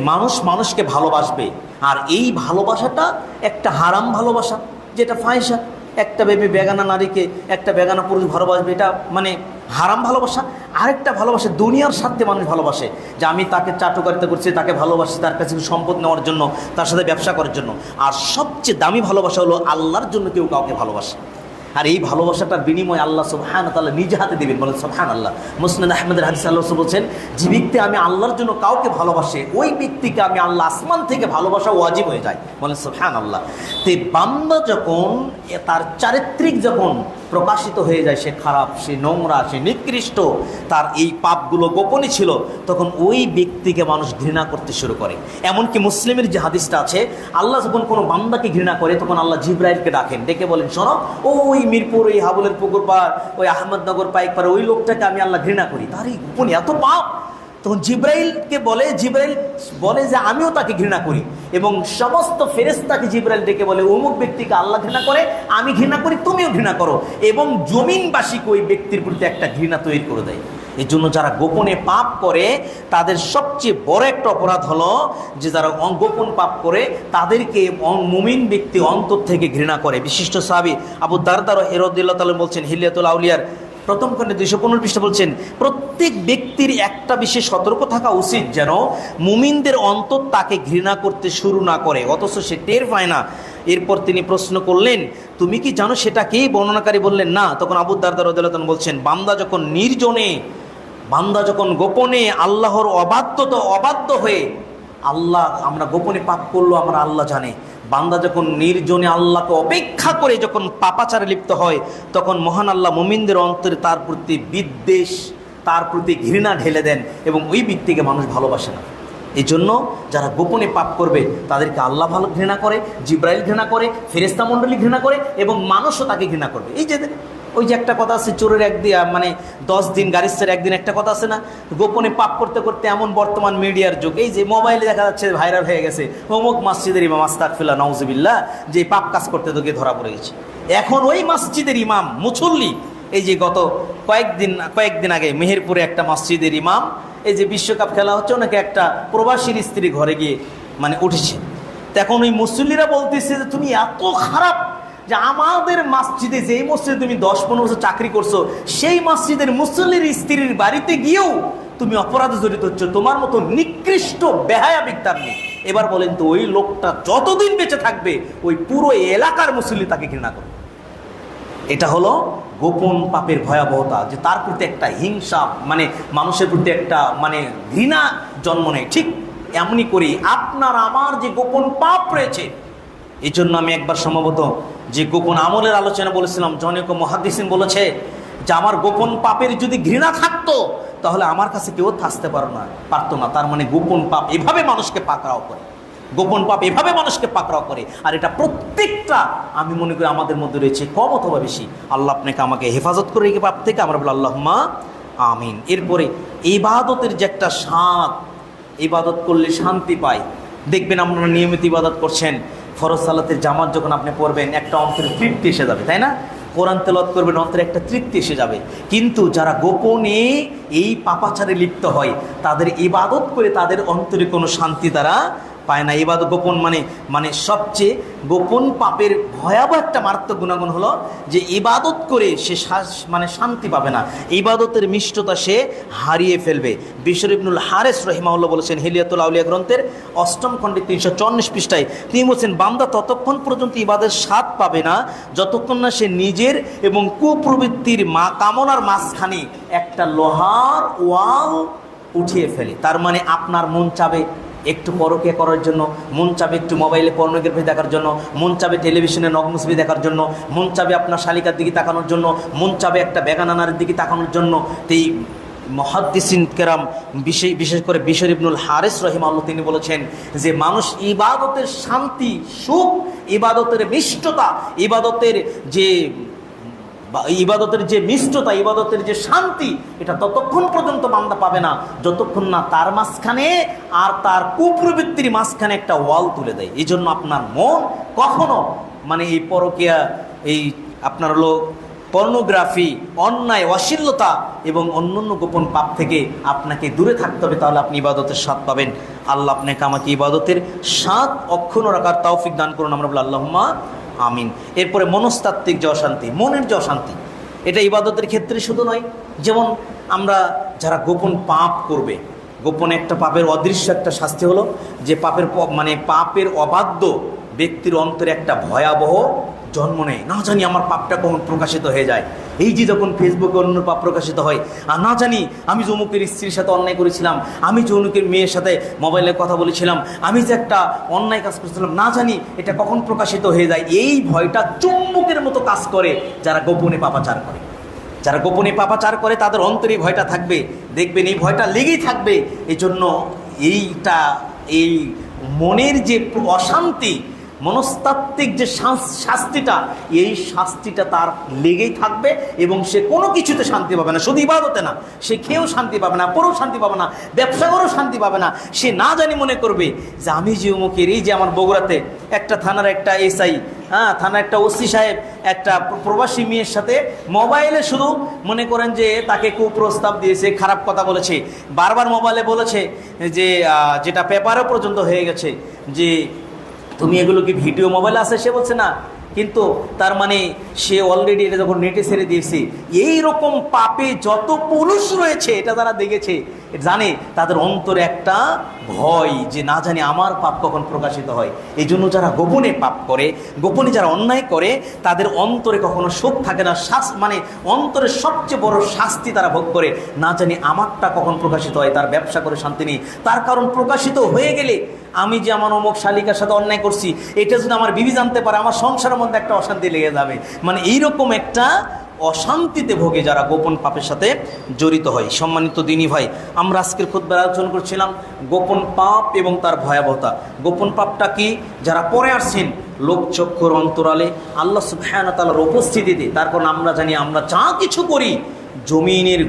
মানুষকে ভালোবাসবে, আর এই ভালোবাসাটা একটা হারাম ভালোবাসা, যেটা ফাহিশা। একটা বেগানা নারীকে একটা বেগানা পুরুষ ভালোবাসবে, এটা মানে হারাম ভালোবাসা। আরেকটা ভালোবাসা দুনিয়ার স্বার্থে মানুষ ভালোবাসে, যে আমি তাকে চাটুকারিতা করছি, তাকে ভালোবাসি তার কাছে সম্পদ নেওয়ার জন্য, তার সাথে ব্যবসা করার জন্য। আর সবচেয়ে দামি ভালোবাসা হলো আল্লাহর জন্য কেউ কাউকে ভালোবাসে, আর এই ভালোবাসাটার বিনিময়ে আল্লাহ সুবহানাহু ওয়া তাআলা নিজে হাতে দেবেন। বলেন সুবহানাল্লাহ। মুসনাদ আহমদের হাদিসে আল্লাহ রাসূল বলছেন, যে ব্যক্তি আমি আল্লাহর জন্য কাউকে ভালোবাসে, ওই ব্যক্তিকে আমি আল্লাহ আসমান থেকে ভালোবাসা ওয়াজিব হয়ে যায়। বলেন সুবহানাল্লাহ। তে বান্দা যখন তার চারিত্রিক যখন প্রকাশিত হয়ে যায়, সে খারাপ, সে নোংরা, সে নিকৃষ্ট, তার এই পাপগুলো গোপনে ছিল, তখন ওই ব্যক্তিকে মানুষ ঘৃণা করতে শুরু করে। এমনকি মুসলিমের যে হাদিসটা আছে, আল্লাহ যখন কোনো বান্দাকে ঘৃণা করে তখন আল্লাহ জিবরাইলকে ডাকেন, ডেকে বলেন, শোনো, ওই মিরপুর, ওই হাবুলের পুকুর পাড়, ওই আহমদনগর পাইক পাড়ে ওই লোকটাকে আমি আল্লাহ ঘৃণা করি, তার এই গোপনে এত পাপ। তখন জিবরাইলকে বলে, জিবরাইল বলে যে আমিও তাকে ঘৃণা করি, এবং সমস্ত ফেরেশতাকে জিবরাইল ডেকে বলে, অমুক ব্যক্তিকে আল্লাহ ঘৃণা করে, আমি ঘৃণা করি, তুমিও ঘৃণা করো, এবং জমিনবাসীকে ওই ব্যক্তির প্রতি একটা ঘৃণা তৈরি করে দেয়। এই জন্য যারা গোপনে পাপ করে তাদের সবচেয়ে বড় একটা অপরাধ হলো যে যারা গোপন পাপ করে তাদেরকে মুমিন ব্যক্তি অন্তর থেকে ঘৃণা করে। বিশিষ্ট সাহাবী আবু দারদা রাদিয়াল্লাহু তাআলা বলছেন, হিলিয়াতুল আউলিয়ার প্রথম খণ্ডে 215 পৃষ্ঠা বলছেন, প্রত্যেক ব্যক্তির একটা বিষয়ে সতর্ক থাকা উচিত, যেন মুমিনদের অন্তর তাকে ঘৃণা করতে শুরু না করে, অথচ সে টের পায় না। এরপর তিনি প্রশ্ন করলেন, তুমি কি জানো সেটা কি? বর্ণনাকারী বললেন, না। তখন আবু দারদা রাদিয়াল্লাহু তাআলা বলছেন, বান্দা যখন নির্জনে, বান্দা যখন গোপনে আল্লাহর অবাধ্য হয়ে, আল্লাহ আমরা গোপনে পাপ করলো আমরা আল্লাহ জানে, বান্দা যখন নির্জনে আল্লাহকে অপেক্ষা করে যখন পাপাচারে লিপ্ত হয়, তখন মহান আল্লাহ মুমিনদের অন্তরে তার প্রতি বিদ্বেষ, তার প্রতি ঘৃণা ঢেলে দেন এবং ওই ব্যক্তিকে মানুষ ভালোবাসে না। এই জন্য যারা গোপনে পাপ করবে তাদেরকে আল্লাহ ভালো ঘৃণা করে, জিব্রাইল ঘৃণা করে, ফেরেশতা মণ্ডলী ঘৃণা করে এবং মানুষও তাকে ঘৃণা করবে। এই যে ওই যে একটা কথা আছে, চোরের একদিন 10 দিন গারিস্তার একদিন, একটা কথা আছে না, গোপনে পাপ করতে করতে এমন বর্তমান মিডিয়ার যুগ, এই যে মোবাইলে দেখা যাচ্ছে ভাইরাল হয়ে গেছে অমুক মসজিদের ইমাম আস্তাগফিরুল্লাহ নাউজুবিল্লাহ যে পাপ কাজ করতে তো গিয়ে ধরা পড়ে গেছে। এখন ওই মসজিদের ইমাম মুসল্লি, এই যে গত কয়েকদিন আগে মেহেরপুরে একটা মসজিদের ইমাম, এই যে বিশ্বকাপ খেলা হচ্ছে, ওনাকে একটা প্রবাসীর স্ত্রী ঘরে গিয়ে উঠেছে। এখন ওই মুসল্লিরা বলতেছে যে তুমি এত খারাপ যে আমাদের মসজিদে, যেই মসজিদে তুমি 10-15 বছর চাকরি করছো, সেই মসজিদের মুসল্লির স্ত্রীর বাড়িতে গিয়েও তুমি অপরাধে জড়িত হচ্ছ, তোমার মতো নিকৃষ্ট বেহায়া বিদ্যার নেই। এবার বলেন তো, ওই লোকটা যতদিন বেঁচে থাকবে ওই পুরো এলাকার মুসল্লি তাকে ঘৃণা করবে। এটা হলো গোপন পাপের ভয়াবহতা, যে তার প্রতি একটা হিংসা, মানুষের প্রতি একটা ঘৃণা জন্ম নেয়। ঠিক এমনি করি আপনার আমার যে গোপন পাপ রয়েছে, এই জন্য আমি একবার সম্ভবত যে গোপন আমলের আলোচনা বলেছিলাম, জনৈক মুহাদ্দিসিন বলেছে যে আমার গোপন পাপের যদি ঘৃণা থাকতো তাহলে আমার কাছে কেউ থাকতে পারতো না। তার গোপন পাপ এভাবে মানুষকে পাকড়াও করে, গোপন পাপ এভাবে মানুষকে পাকড়াও করে। আর এটা প্রত্যেকটা আমি মনে করি আমাদের মধ্যে রয়েছে, কম অথবা বেশি। আল্লাহ আপনাকে আমাকে হেফাজত করে এই পাপ থেকে, আমরা বলি আল্লাহুম্মা আমিন। এরপরে ইবাদতের যে একটা স্বাদ, ইবাদত করলে শান্তি পাই। দেখবেন আপনারা নিয়মিত ইবাদত করছেন, ফরজ সালাতের জামাত যখন আপনি পড়বেন একটা অন্তরে তৃপ্তি এসে যাবে, তাই না? কোরআন তেলাওয়াত করবেন, অন্তরে একটা তৃপ্তি এসে যাবে। কিন্তু যারা গোপনে এই পাপাচারে লিপ্ত হয়, তাদের ইবাদত করে তাদের অন্তরে কোনো শান্তি তারা পায় না। ইবাদত গোপন সবচেয়ে গোপন পাপের ভয়াবহ একটা মারাত্মক গুণাগুণ হলো যে ইবাদত করে সে শান্তি পাবে না, ইবাদতের মিষ্টতা সে হারিয়ে ফেলবে। বিশর ইবনুল হারেস রাহিমাহুল্লাহ বলেছেন হিলিয়াতুল আউলিয়া গ্রন্থের 8ম খণ্ডে 354 পৃষ্ঠায়, তিনি বলছেন বান্দা ততক্ষণ পর্যন্ত ইবাদতের স্বাদ পাবে না যতক্ষণ না সে নিজের এবং কুপ্রবৃত্তির কামনার মাঝখানে একটা লোহার ওয়াল উঠিয়ে ফেলে। তার আপনার মন চাবে একটু পরকীয়া করার জন্য, মন চাবে একটু মোবাইলে পর্নোগ্রাফি দেখার জন্য, মন চাবে টেলিভিশনে নগ্ন ছবি দেখার জন্য, মন চাবে আপনার শালিকার দিকে তাকানোর জন্য, মন চাবে একটা বেগানানার দিকে তাকানোর জন্য। তো এই মুহাদ্দিসিন কেরাম বিশেষ করে বিশর ইবনুল হারিস রাহিমাহুল্লাহ তিনি বলেছেন যে মানুষ ইবাদতের শান্তি, সুখ, ইবাদতের মিষ্টতা, ইবাদতের যে মিষ্টতা, ইবাদতের যে শান্তি, এটা ততক্ষণ পর্যন্ত বান্দা পাবে না যতক্ষণ না তার মাঝখানে আর তার কুপ্রবৃত্তির মাঝখানে একটা ওয়াল তুলে দেয়। এই জন্য আপনার মন কখনো এই পরকীয়া, এই আপনার হলো পর্নোগ্রাফি, অন্যায়, অশ্লীলতা এবং অন্যান্য গোপন পাপ থেকে আপনাকে দূরে থাকতে হবে, তাহলে আপনি ইবাদতের স্বাদ পাবেন। আল্লাহ আপনাকে আমাকে ইবাদতের স্বাদ অক্ষুণ্ণ রাখার তৌফিক দান করুন, আমরা বলি আল্লাহুম্মা আমিন। এরপরে মনস্তাত্ত্বিক যে অশান্তি, মনের যে অশান্তি, এটা ইবাদতের ক্ষেত্রে শুধু নয়। যেমন আমরা যারা গোপন পাপ করবে, গোপনে একটা পাপের অদৃশ্য একটা শাস্তি হলো যে পাপের অবাধ্য ব্যক্তির অন্তরে একটা ভয়াবহ জন্ম নেয়। না জানি আমার পাপটা কখন প্রকাশিত হয়ে যায়। এই যে যখন ফেসবুকে অন্য পাপ প্রকাশিত হয়, আর না জানি আমি যে অমুকের স্ত্রীর সাথে অন্যায় করেছিলাম, আমি যে অমুকের মেয়ের সাথে মোবাইলে কথা বলেছিলাম, আমি যে একটা অন্যায় কাজ করেছিলাম, না জানি এটা কখন প্রকাশিত হয়ে যায়। এই ভয়টা চুম্বকের মতো কাজ করে যারা গোপনে পাপাচার করে। যারা গোপনে পাপাচার করে তাদের অন্তরে ভয়টা থাকবে, দেখবেন এই ভয়টা লেগেই থাকবে। এই জন্য এই মনের যে অশান্তি, মনস্তাত্ত্বিক যে শাস্তিটা, এই শাস্তিটা তার লেগেই থাকবে এবং সে কোনো কিছুতে শান্তি পাবে না। শুধু ইবাদতে না, সে খেয়েও শান্তি পাবে না, পরেও শান্তি পাবে না, ব্যবসা করেও শান্তি পাবে না। সে না জানি মনে করবে যে আমি যে অমুকের, এই যে আমার বগুড়াতে একটা থানার একটা এসআই, থানার একটা ওসি সাহেব একটা প্রবাসী মেয়ের সাথে মোবাইলে শুধু মনে করেন যে তাকে কুপ্রস্তাব দিয়েছে, খারাপ কথা বলেছে, বারবার মোবাইলে বলেছে যে যেটা পেপারও পর্যন্ত হয়ে গেছে যে তুমি এগুলো কি ভিডিও মোবাইলে আছে, সে বলছে না, কিন্তু তার সে অলরেডি এটা যখন নেটে ছেড়ে দিয়েছে। এই রকম পাপে যত পুরুষ রয়েছে, এটা যারা দেখেছে জানে তাদের অন্তরে একটা ভয় যে না জানি আমার পাপ কখন প্রকাশিত হয়। এই জন্য যারা গোপনে পাপ করে, গোপনে যারা অন্যায় করে, তাদের অন্তরে কখনো সুখ থাকে না। অন্তরের সবচেয়ে বড় শাস্তি তারা ভোগ করে, না জানি আমারটা কখন প্রকাশিত হয়। তার ব্যবসা করে শান্তি নেই, তার কারণ প্রকাশিত হয়ে গেলে আমি যে আমার অমুক শালিকার সাথে অন্যায় করছি, এটা যদি আমার বিবি জানতে পারে, আমার সংসারের মধ্যে একটা অশান্তি লেগে যাবে। মানে এইরকম একটা অশান্তিতে ভোগে যারা গোপন পাপের সাথে জড়িত হয়। সম্মানিত দিনী ভাই, আমরা আজকের খুতবায় আলোচনা করছিলাম গোপন পাপ এবং তার ভয়াবহতা। গোপন পাপটা কি? যারা পরে আসছেন লোকচক্ষুর অন্তরালে আল্লাহ সুবহানাহু ওয়া তাআলার উপস্থিতিতে, তারপর আমরা জানি আমরা যা কিছু করি জমিনের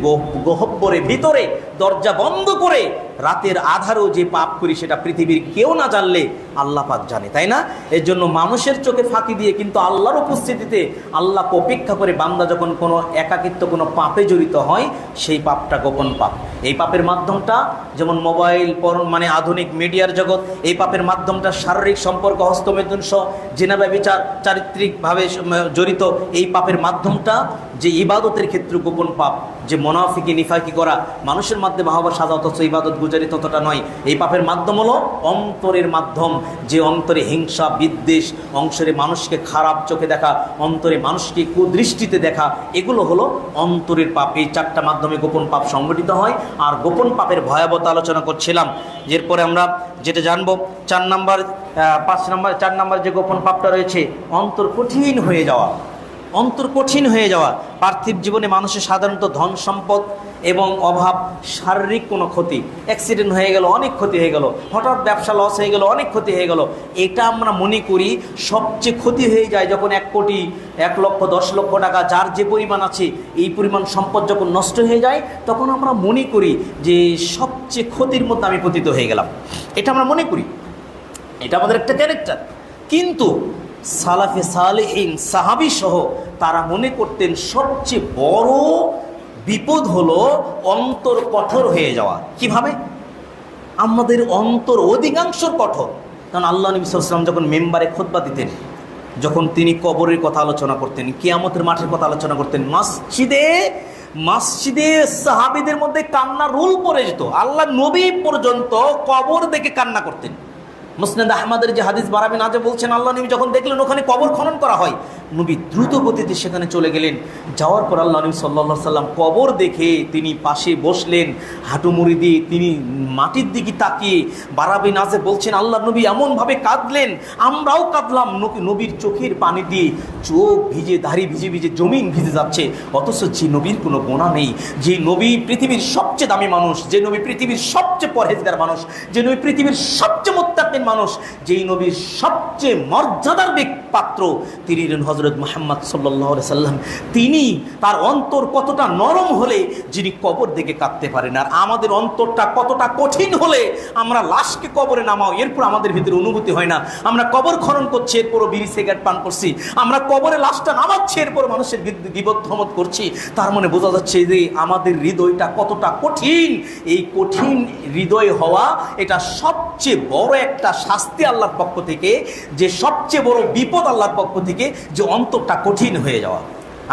গহ্বরে ভিতরে দরজা বন্ধ করে রাতের আধারেও যে পাপ করি সেটা পৃথিবীর কেউ না জানলে আল্লাহ পাক জানে, তাই না? এর জন্য মানুষের চোখে ফাঁকি দিয়ে কিন্তু আল্লাহর উপস্থিতিতে আল্লাহকে অপেক্ষা করে বান্দা যখন কোনো একাকিত্ব কোনো পাপে জড়িত হয়, সেই পাপটা গোপন পাপ। এই পাপের মাধ্যমটা যেমন মোবাইল, মানে আধুনিক মিডিয়ার জগৎ, এই পাপের মাধ্যমটা শারীরিক সম্পর্ক, হস্তমৈথুন সহ জিনা ব্যভিচার, চারিত্রিকভাবে জড়িত। এই পাপের মাধ্যমটা যে ইবাদতের ক্ষেত্রে গোপন পাপ, যে মুনাফিকি নিফাকি করা, মানুষের মধ্যে বাহবা সাজা অথচ ইবাদত গুজারি ততটা নয়। এই পাপের মাধ্যম হলো অন্তরের মাধ্যম, যে অন্তরে হিংসা বিদ্বেষ, অংশরে মানুষকে খারাপ চোখে দেখা, অন্তরে মানুষকে কুদৃষ্টিতে দেখা, এগুলো হলো অন্তরের পাপ। এই চারটা মাধ্যমে গোপন পাপ সংগঠিত হয়। আর গোপন পাপের ভয়াবহতা আলোচনা করছিলাম। এরপরে আমরা যেটা জানবো 4 নাম্বার যে গোপন পাপটা রয়েছে, অন্তর কঠিন হয়ে যাওয়া। অন্তর কঠিন হয়ে যাওয়া। পার্থিব জীবনে মানুষের সাধারণত ধন সম্পদ এবং অভাব, শারীরিক কোনো ক্ষতি, অ্যাক্সিডেন্ট হয়ে গেল অনেক ক্ষতি হয়ে গেল, হঠাৎ ব্যবসা লস হয়ে গেল অনেক ক্ষতি হয়ে গেল, এটা আমরা মনে করি সবচেয়ে ক্ষতি হয়ে যায় যখন 1 কোটি 1 লক্ষ 10 লক্ষ টাকা যার যে পরিমাণ আছে এই পরিমাণ সম্পদ যখন নষ্ট হয়ে যায়, তখন আমরা মনে করি যে সবচেয়ে ক্ষতির মধ্যে আমি পতিত হয়ে গেলাম। এটা আমরা মনে করি, এটা আমাদের একটা ক্যারেক্টার। কিন্তু সালাফে সালেহিন সাহাবী সহ তারা মনে করতেন সবচেয়ে বড় বিপদ হলো অন্তর কঠোর হয়ে যাওয়া। কিভাবে? আমাদের অন্তর অধিকাংশ কঠোর। কারণ আল্লাহ নবী সাল্লাল্লাহু আলাইহি ওয়াসাল্লাম যখন মেম্বারে খুতবা দিতেন, যখন তিনি কবরের কথা আলোচনা করতেন, কিয়ামতের মাঠের কথা আলোচনা করতেন, মসজিদে সাহাবীদের মধ্যে কান্না রোল পড়ে যেত। আল্লাহ নবী পর্যন্ত কবর দেখে কান্না করতেন। মুসনাদ আহমদের যে হাদিস বারাবি নাজে বলছেন, আল্লাহ নবী যখন দেখলেন ওখানে কবর খনন করা হয়, নবী দ্রুত গতিতে সেখানে চলে গেলেন। যাওয়ার পর আল্লাহ নবী সাল্লাল্লাহু আলাইহি সাল্লাম কবর দেখে তিনি পাশে বসলেন, হাঁটু মুড়ি দিয়ে তিনি মাটির দিকে তাকিয়ে বারাবি নাজে বলছেন, আল্লাহ নবী এমনভাবে কাঁদলেন, আমরাও কাঁদলাম। নবীর চোখের পানি দিয়ে চোখ ভিজে, দাড়ি ভিজে ভিজে জমিন ভিজে যাচ্ছে। অথচ যে নবীর কোনো গোনা নেই, যে নবী পৃথিবীর সবচেয়ে দামি মানুষ, যে নবী পৃথিবীর সবচেয়ে পরহেজগার মানুষ, যে নবী পৃথিবীর সবচেয়ে মুত্তাকিন মানুষ, যেই নবীর সবচেয়ে মর্যাদার পাত্র, তিনি হযরত মুহাম্মদ সাল্লাল্লাহু আলাইহি সাল্লাম, তিনি তার অন্তর কতটা নরম হলে যিনি কবর দেখে কাঁদতে পারেন। আর আমাদের অন্তরটা কতটা কঠিন হলে আমরা লাশকে কবরে নামাও, এরপর আমাদের ভিতরে অনুভূতি হয় না। আমরা কবর খনন করছি, এরপরও বিড়ি সিগারেট পান করছি। আমরা কবরে লাশটা নামাচ্ছি, এরপর মানুষের গীবত ধমক করছি। তার মানে বোঝা যাচ্ছে যে আমাদের হৃদয়টা কতটা কঠিন। এই কঠিন হৃদয় হওয়া এটা সবচেয়ে বড় একটা শাস্তি আল্লাহর পক্ষ থেকে, যে সবচেয়ে বড় বিপদ আল্লাহর পক্ষ থেকে, যে অন্তরটা কঠিন হয়ে যাওয়া।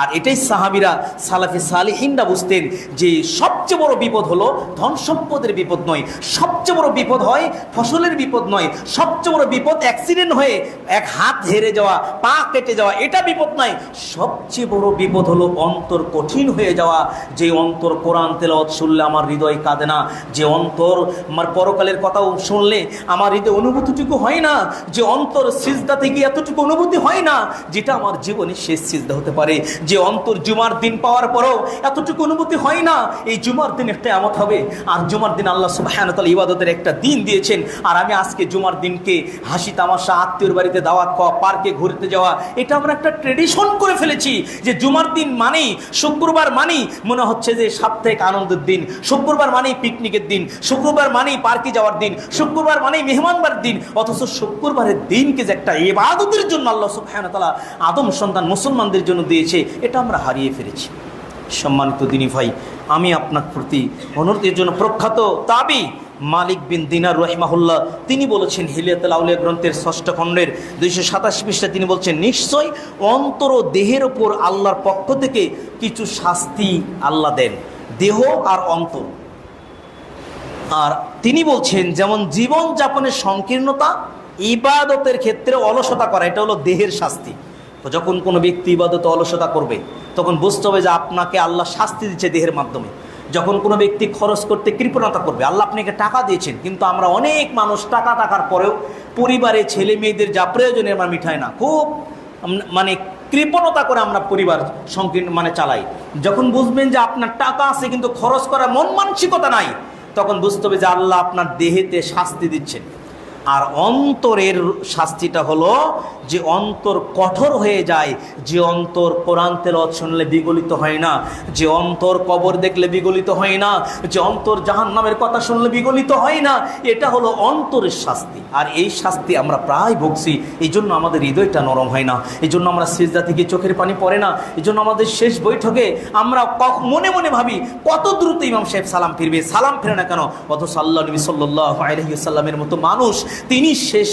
আর এটাই সাহাবীরা সালাফে সালেহিনরা বুঝতেন যে সবচেয়ে বড় বিপদ হলো ধন সম্পদের বিপদ নয়, সবচেয়ে বড় বিপদ হয় ফসলের বিপদ নয়, সবচেয়ে বড় বিপদ অ্যাক্সিডেন্ট হয়ে 1 হাত হেরে যাওয়া, পা কেটে যাওয়া, এটা বিপদ নয়। সবচেয়ে বড় বিপদ হলো অন্তর কঠিন হয়ে যাওয়া। যে অন্তর কোরআন তেলাওয়াত শুনলে আমার হৃদয় কাঁদে না, যে অন্তর আমার পরকালের কথাও শুনলে আমার হৃদয় অনুভূতিটুকু হয় না, যে অন্তর সিজদাতে গিয়ে এতটুকু অনুভূতি হয় না যেটা আমার জীবনে শেষ সিজদা হতে পারে, যে অন্তর জুমার দিন পাওয়ার পরেও এতটুকু অনুভূতি হয় না এই জুমার দিন একটা আমত হবে। আর জুমার দিন আল্লাহ সুবহানাহু ওয়া তাআলা ইবাদতের একটা দিন দিয়েছেন। আর আমি আজকে জুমার দিনকে হাসি তামাশা, আত্মীয়র বাড়িতে দাওয়াত খাওয়া, পার্কে ঘুরতে যাওয়া, এটা আমরা একটা ট্রেডিশন করে ফেলেছি। যে জুমার দিন মানেই, শুক্রবার মানেই মনে হচ্ছে যে সাপ্তাহিক আনন্দের দিন, শুক্রবার মানেই পিকনিকের দিন, শুক্রবার মানেই পার্কে যাওয়ার দিন, শুক্রবার মানেই মেহমানবাড়ির দিন। অথচ শুক্রবারের দিনকে যে একটা ইবাদতের জন্য আল্লাহ সুবহানাহু ওয়া তাআলা আদম সন্তান মুসলমানদের জন্য দিয়েছে, এটা আমরা হারিয়ে ফেলেছি। সম্মানিত দিনী ভাই, আমি আপনার প্রতি অনুরোধের জন্য প্রখ্যাত তাবি মালিক বিন দিনার রাহিমাহুল্লাহ তিনি বলেছেন, হিলিয়াতুল আউলিয়া গ্রন্থের 6ষ্ঠ খণ্ডের 227 পৃষ্ঠায় তিনি বলছেন, নিশ্চয় অন্তর ও দেহের উপর আল্লাহর পক্ষ থেকে কিছু শাস্তি আল্লাহ দেন, দেহ আর অন্তর। আর তিনি বলছেন, যেমন জীবন যাপনের সংকীর্ণতা, ইবাদতের ক্ষেত্রে অলসতা করা, এটা হলো দেহের শাস্তি। তো যখন কোনো ব্যক্তি ইবাদতে অলসতা করবে তখন বুঝতে হবে যে আপনাকে আল্লাহ শাস্তি দিচ্ছে দেহের মাধ্যমে। যখন কোনো ব্যক্তি খরচ করতে কৃপণতা করবে, আল্লাহ আপনাকে টাকা দিয়েছেন, কিন্তু আমরা অনেক মানুষ টাকা টাকার পরেও পরিবারে ছেলে মেয়েদের যা প্রয়োজনে আমরা মিঠাই না, খুব মানে কৃপণতা করে আমরা পরিবার সংকীর্ণ চালাই। যখন বুঝবেন যে আপনার টাকা আছে কিন্তু খরচ করার মন মানসিকতা নাই, তখন বুঝতে হবে যে আল্লাহ আপনার দেহেতে শাস্তি দিচ্ছেন। আর অন্তরের শাস্তিটা হলো যে অন্তর কঠোর হয়ে যায়, যে অন্তর কোরআন তেলাওয়াত শুনলে বিগলিত হয় না, যে অন্তর কবর দেখলে বিগলিত হয় না, যে অন্তর জাহান্নামের কথা শুনলে বিগলিত হয় না, এটা হলো অন্তরের শাস্তি। আর এই শাস্তি আমরা প্রায় ভুগছি, এই জন্য আমাদের হৃদয়টা নরম হয় না, এই জন্য আমরা সিজদা থেকে চোখের পানি পড়ে না, এই জন্য আমাদের শেষ বৈঠকে আমরা মনে মনে ভাবি কত দ্রুত ইমাম সাহেব সালাম ফিরবে, সালাম ফিরে না কেন, অথচ আল্লাহ নবী সাল্লাল্লাহু আলাইহি ওয়াসাল্লামের মতো মানুষ, তিনি শেষ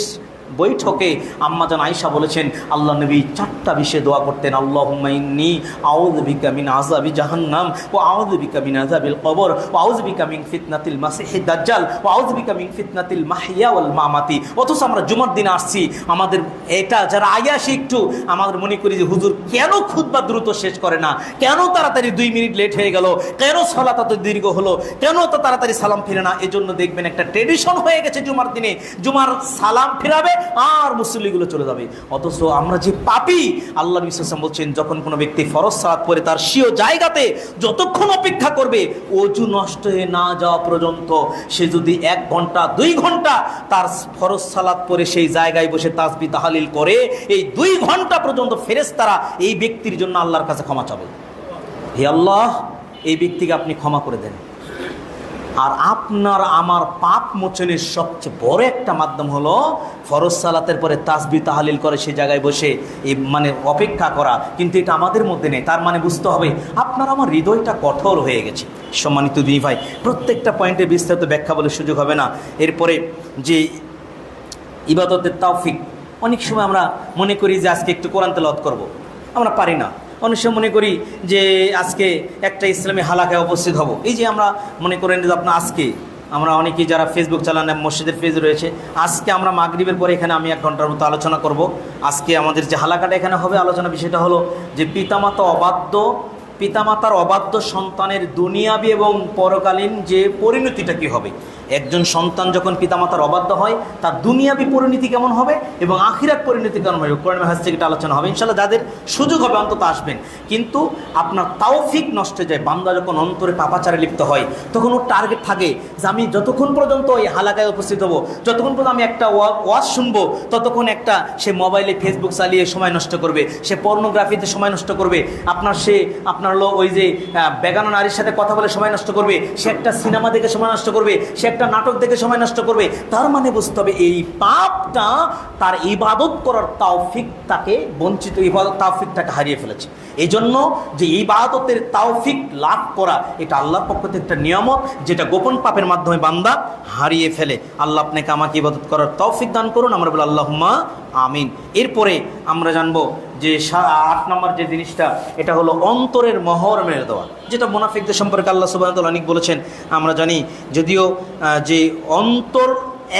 বৈঠকে আম্মাজান আয়েশা বলেছেন আল্লাহ নবী 4টা বিষয়ে দোয়া করতেন, আল্লাহুম্মা ইন্নী আউযু বিকা মিন আযাবি জাহান্নাম ওয়া আউযু বিকা মিন আযাবিল কবর ওয়া আউযু বিকা মিন ফিতনাতিল মাসিহিদ দাজ্জাল ওয়া আউযু বিকা মিন ফিতনাতিল মাহইয়া ওয়াল মামাতি। অথচ আমরা জুমার দিনে আসছি, আমাদের এটা যারা আগে আসি একটু আমাদের মনে করি যে হুজুর কেন খুতবা দ্রুত শেষ করে না, কেন তাড়াতাড়ি 2 মিনিট লেট হয়ে গেল, কেন সালাত এত দীর্ঘ হলো, কেন তো তাড়াতাড়ি সালাম ফিরে না। এজন্য দেখবেন একটা ট্রেডিশন হয়ে গেছে জুমার দিনে, জুমার সালাম ফিরাবে আর মুসল্লিগুলো চলে যাবে। অথচ আমরা যে পাপী, আল্লাহ নবী সাল্লাল্লাহু আলাইহি ওয়াসাল্লাম বলছেন যখন কোনো ব্যক্তি ফরজ সালাত পড়ে তার স্বীয় জায়গাতে যতক্ষণ অপেক্ষা করবে ওযু নষ্ট হয়ে না যাওয়া পর্যন্ত, সে যদি 1 ঘন্টা 2 ঘন্টা তার ফরজ সালাত পড়ে সেই জায়গায় বসে তাসবিহ তাহলিল করে, এই 2 ঘন্টা পর্যন্ত ফেরেশতারা এই ব্যক্তির জন্য আল্লাহর কাছে ক্ষমা চাবে, হে আল্লাহ এই ব্যক্তিকে আপনি ক্ষমা করে দেন। আর আপনার আমার পাপ মোচনের সবচেয়ে বড় একটা মাধ্যম হলো ফরজ সালাতের পরে তাসবিহ তাহলিল করে সেই জায়গায় বসে এই অপেক্ষা করা, কিন্তু এটা আমাদের মধ্যে নেই। তার বুঝতে হবে আপনার আমার হৃদয়টা কঠোর হয়ে গেছে। সম্মানিত দিনী ভাই, প্রত্যেকটা পয়েন্টে বিস্তারিত ব্যাখ্যা বলে সুযোগ হবে না। এরপরে যে ইবাদতের তৌফিক, অনেক সময় আমরা মনে করি যে আজকে একটু কোরআন তেলাওয়াত করব, আমরা পারি না। অনেক সময় মনে করি যে আজকে একটা ইসলামী হালাকায় উপস্থিত হব। এই যে আমরা মনে করেন যে আপনার আজকে আমরা অনেকেই যারা ফেসবুক চালান, মসজিদের পেজ রয়েছে, আজকে আমরা মাগরিবের পরে এখানে আমি 1 ঘন্টার মতো আলোচনা করব। আজকে আমাদের যে হালাকাটা এখানে হবে, আলোচনা বিষয়টা হলো যে পিতামাতার অবাধ্য সন্তানের দুনিয়াবি এবং পরকালীন যে পরিণতিটা কী হবে। একজন সন্তান যখন পিতামাতার অবাধ্য হয় তার দুনিয়াবি পরিণতি কেমন হবে এবং আখিরাত পরিণতি কেমন হবে, কোরআন হাদিস থেকে এটা আলোচনা হবে। ইনশাআল্লাহ যাদের সুযোগ হবে অন্তত আসবেন। কিন্তু আপনার তৌফিক নষ্ট হয়ে যায়। বান্দা যখন অন্তরে পাপাচারে লিপ্ত হয় তখন ওর টার্গেট থাকে যে আমি যতক্ষণ পর্যন্ত এই হালাকায় উপস্থিত হব, যতক্ষণ পর্যন্ত আমি একটা ওয়াজ শুনবো, ততক্ষণ সে মোবাইলে ফেসবুক চালিয়ে সময় নষ্ট করবে, সে পর্নোগ্রাফিতে সময় নষ্ট করবে, আপনার হলো ওই যে বেগানা নারীর সাথে কথা বলে সময় নষ্ট করবে, সে একটা সিনেমা দেখে সময় নষ্ট করবে, সে একটা নাটক দেখে সময় নষ্ট করবে। তার বুঝতে হবে এই পাপটা তার ইবাদত করার তৌফিক তাকে বঞ্চিত, ইবাদত তৌফিকটাকে হারিয়ে ফেলেছে। এই জন্য যে ইবাদতের তৌফিক লাভ করা এটা আল্লাহর পক্ষ থেকে একটা নিয়ামত, যেটা গোপন পাপের মাধ্যমে বান্দা হারিয়ে ফেলে। আল্লাহ আপনাকে আমাকে ইবাদত করার তৌফিক দান করুন, আমরা বলি আল্লাহুম্মা আমিন। এরপরে আমরা জানবো যে 8 নম্বর যে জিনিসটা, এটা হলো অন্তরের মোহর মেরে দেওয়া, যেটা মুনাফিকদের সম্পর্কে আল্লাহ সুবহানাহু ওয়া তাআলা অনেক বলেছেন। আমরা জানি যদিও যে অন্তর